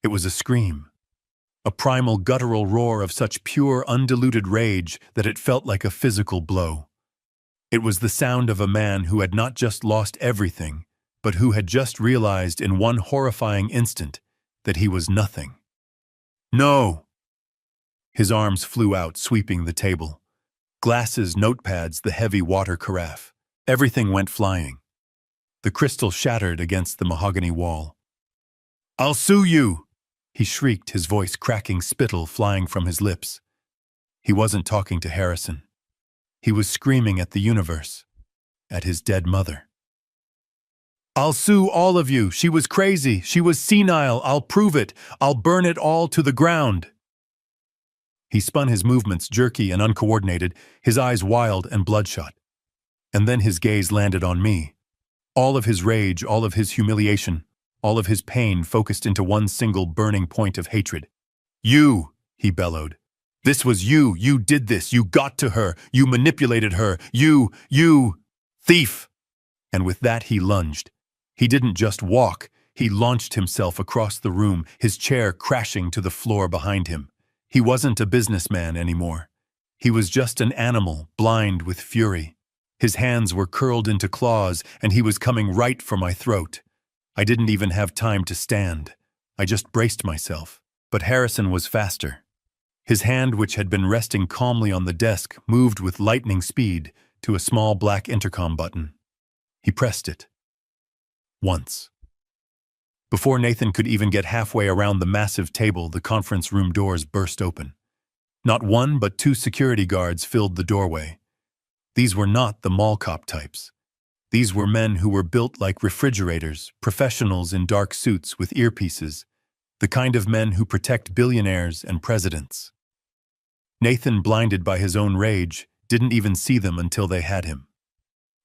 It was a scream. A primal guttural roar of such pure, undiluted rage that it felt like a physical blow. It was the sound of a man who had not just lost everything, but who had just realized in one horrifying instant that he was nothing. No! His arms flew out, sweeping the table. Glasses, notepads, the heavy water carafe. Everything went flying. The crystal shattered against the mahogany wall. "I'll sue you!" he shrieked, his voice cracking, spittle flying from his lips. He wasn't talking to Harrison. He was screaming at the universe, at his dead mother. "I'll sue all of you. She was crazy. She was senile. I'll prove it. I'll burn it all to the ground." He spun, his movements jerky and uncoordinated, his eyes wild and bloodshot. And then his gaze landed on me. All of his rage, all of his humiliation, all of his pain focused into one single burning point of hatred. "You!" he bellowed. "This was you! You did this! You got to her! You manipulated her! You! Thief!" And with that he lunged. He didn't just walk, he launched himself across the room, his chair crashing to the floor behind him. He wasn't a businessman anymore. He was just an animal, blind with fury. His hands were curled into claws, and he was coming right for my throat. I didn't even have time to stand. I just braced myself. But Harrison was faster. His hand, which had been resting calmly on the desk, moved with lightning speed to a small black intercom button. He pressed it. Once. Before Nathan could even get halfway around the massive table, the conference room doors burst open. Not one, but 2 security guards filled the doorway. These were not the mall cop types. These were men who were built like refrigerators, professionals in dark suits with earpieces, the kind of men who protect billionaires and presidents. Nathan, blinded by his own rage, didn't even see them until they had him.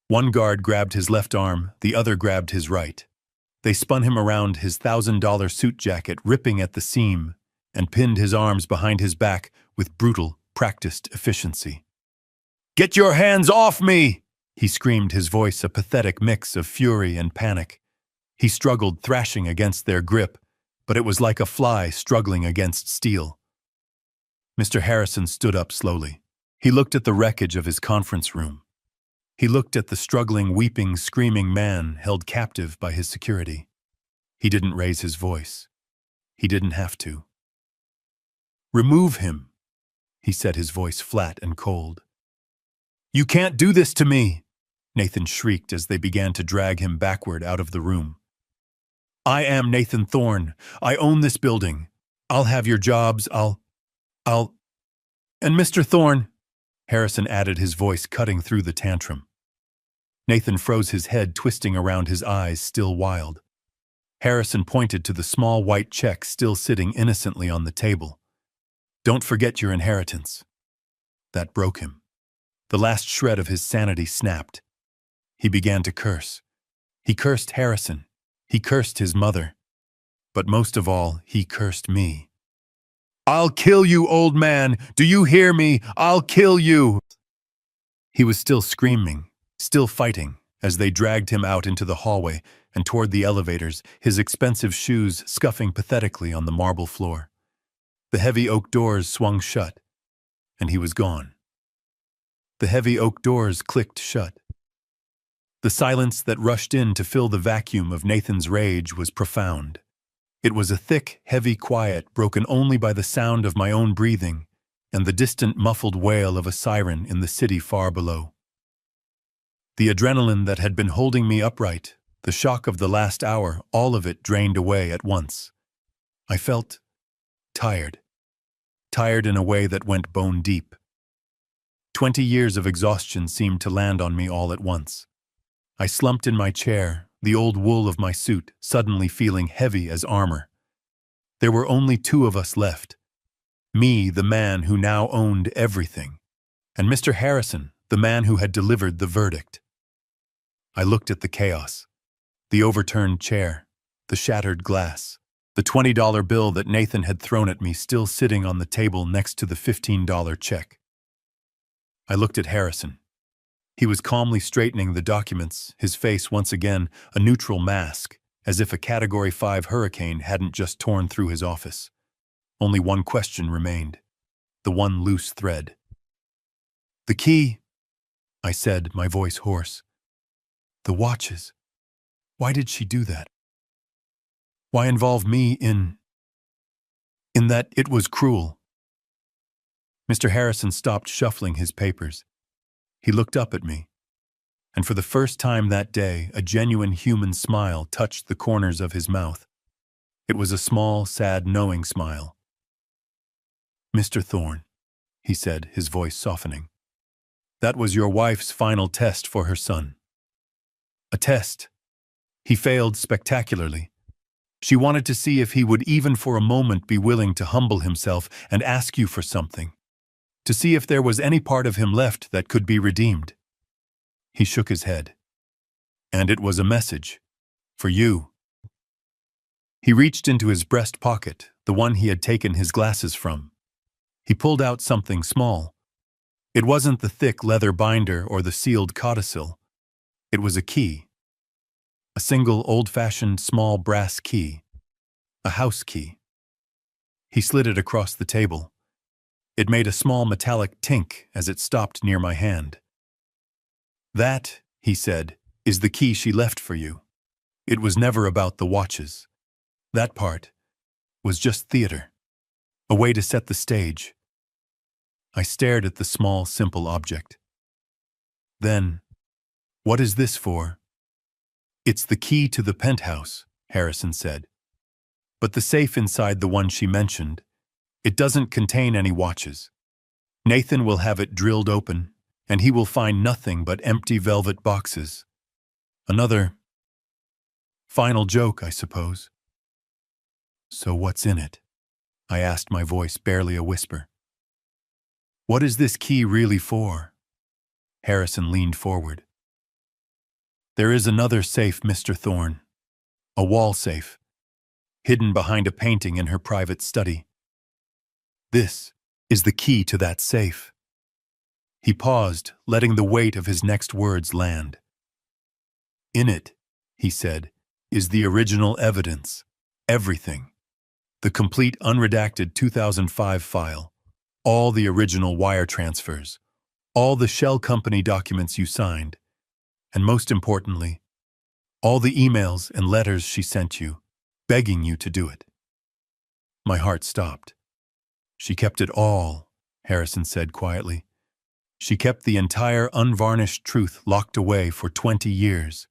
One guard grabbed his left arm, the other grabbed his right. They spun him around his $1,000 suit jacket, ripping at the seam, and pinned his arms behind his back with brutal, practiced efficiency. "Get your hands off me!" he screamed, his voice a pathetic mix of fury and panic. He struggled, thrashing against their grip, but it was like a fly struggling against steel. Mr. Harrison stood up slowly. He looked at the wreckage of his conference room. He looked at the struggling, weeping, screaming man held captive by his security. He didn't raise his voice. He didn't have to. "Remove him," he said, his voice flat and cold. "You can't do this to me," Nathan shrieked as they began to drag him backward out of the room. "I am Nathan Thorne. I own this building. I'll have your jobs. I'll... And Mr. Thorne," Harrison added, his voice cutting through the tantrum. Nathan froze, his head twisting around, his eyes still wild. Harrison pointed to the small white check still sitting innocently on the table. "Don't forget your inheritance." That broke him. The last shred of his sanity snapped. He began to curse. He cursed Harrison. He cursed his mother. But most of all, he cursed me. "I'll kill you, old man! Do you hear me? I'll kill you!" He was still screaming, still fighting, as they dragged him out into the hallway and toward the elevators, his expensive shoes scuffing pathetically on the marble floor. The heavy oak doors swung shut, and he was gone. The heavy oak doors clicked shut. The silence that rushed in to fill the vacuum of Nathan's rage was profound. It was a thick, heavy quiet broken only by the sound of my own breathing and the distant muffled wail of a siren in the city far below. The adrenaline that had been holding me upright, the shock of the last hour, all of it drained away at once. I felt tired. Tired in a way that went bone deep. 20 years of exhaustion seemed to land on me all at once. I slumped in my chair, the old wool of my suit suddenly feeling heavy as armor. There were only 2 of us left. Me, the man who now owned everything, and Mr. Harrison, the man who had delivered the verdict. I looked at the chaos. The overturned chair, the shattered glass, the $20 bill that Nathan had thrown at me still sitting on the table next to the $15 check. I looked at Harrison. He was calmly straightening the documents, his face once again a neutral mask, as if a Category 5 hurricane hadn't just torn through his office. Only one question remained, the one loose thread. "The key," I said, my voice hoarse. "The watches. Why did she do that? Why involve me in that? It was cruel." Mr. Harrison stopped shuffling his papers. He looked up at me, and for the first time that day, a genuine human smile touched the corners of his mouth. It was a small, sad, knowing smile. "Mr. Thorne," he said, his voice softening, "that was your wife's final test for her son. A test. He failed spectacularly. She wanted to see if he would even for a moment be willing to humble himself and ask you for something, to see if there was any part of him left that could be redeemed." He shook his head. "And it was a message. For you." He reached into his breast pocket, the one he had taken his glasses from. He pulled out something small. It wasn't the thick leather binder or the sealed codicil. It was a key. A single old-fashioned small brass key. A house key. He slid it across the table. It made a small metallic tink as it stopped near my hand. "That," he said, "is the key she left for you. It was never about the watches. That part was just theater. A way to set the stage." I stared at the small, simple object. "Then, what is this for?" "It's the key to the penthouse," Harrison said. "But the safe inside the one she mentioned, it doesn't contain any watches. Nathan will have it drilled open, and he will find nothing but empty velvet boxes. Another final joke, I suppose." "So what's in it?" I asked, my voice barely a whisper. "What is this key really for?" Harrison leaned forward. "There is another safe, Mr. Thorne. A wall safe, hidden behind a painting in her private study. This is the key to that safe." He paused, letting the weight of his next words land. "In it," he said, "is the original evidence. Everything. The complete unredacted 2005 file. All the original wire transfers. All the shell company documents you signed. And most importantly, all the emails and letters she sent you, begging you to do it." My heart stopped. "She kept it all," Harrison said quietly. "She kept the entire unvarnished truth locked away for 20 years.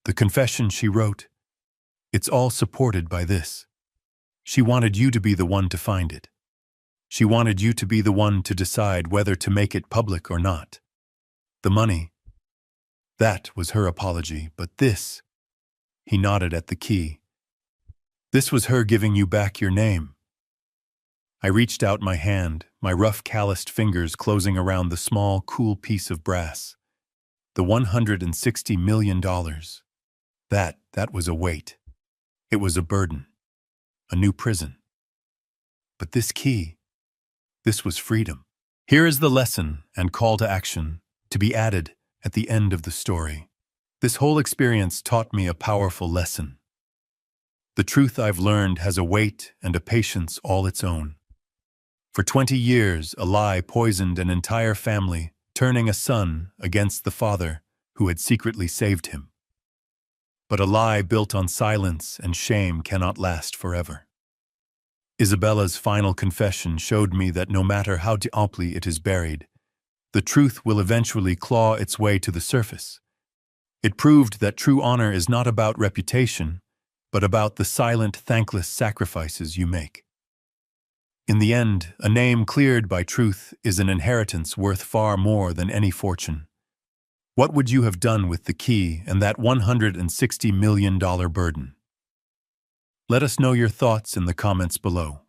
The confession she wrote, it's all supported by this. She wanted you to be the one to find it. She wanted you to be the one to decide whether to make it public or not. The money, that was her apology, but this," he nodded at the key, "this was her giving you back your name." I reached out my hand, my rough calloused fingers closing around the small, cool piece of brass. The $160 million. That was a weight. It was a burden. A new prison. But this key, this was freedom. Here is the lesson and call to action to be added at the end of the story. This whole experience taught me a powerful lesson. The truth I've learned has a weight and a patience all its own. For 20 years, a lie poisoned an entire family, turning a son against the father who had secretly saved him. But a lie built on silence and shame cannot last forever. Isabella's final confession showed me that no matter how deeply it is buried, the truth will eventually claw its way to the surface. It proved that true honor is not about reputation, but about the silent, thankless sacrifices you make. In the end, a name cleared by truth is an inheritance worth far more than any fortune. What would you have done with the key and that $160 million burden? Let us know your thoughts in the comments below.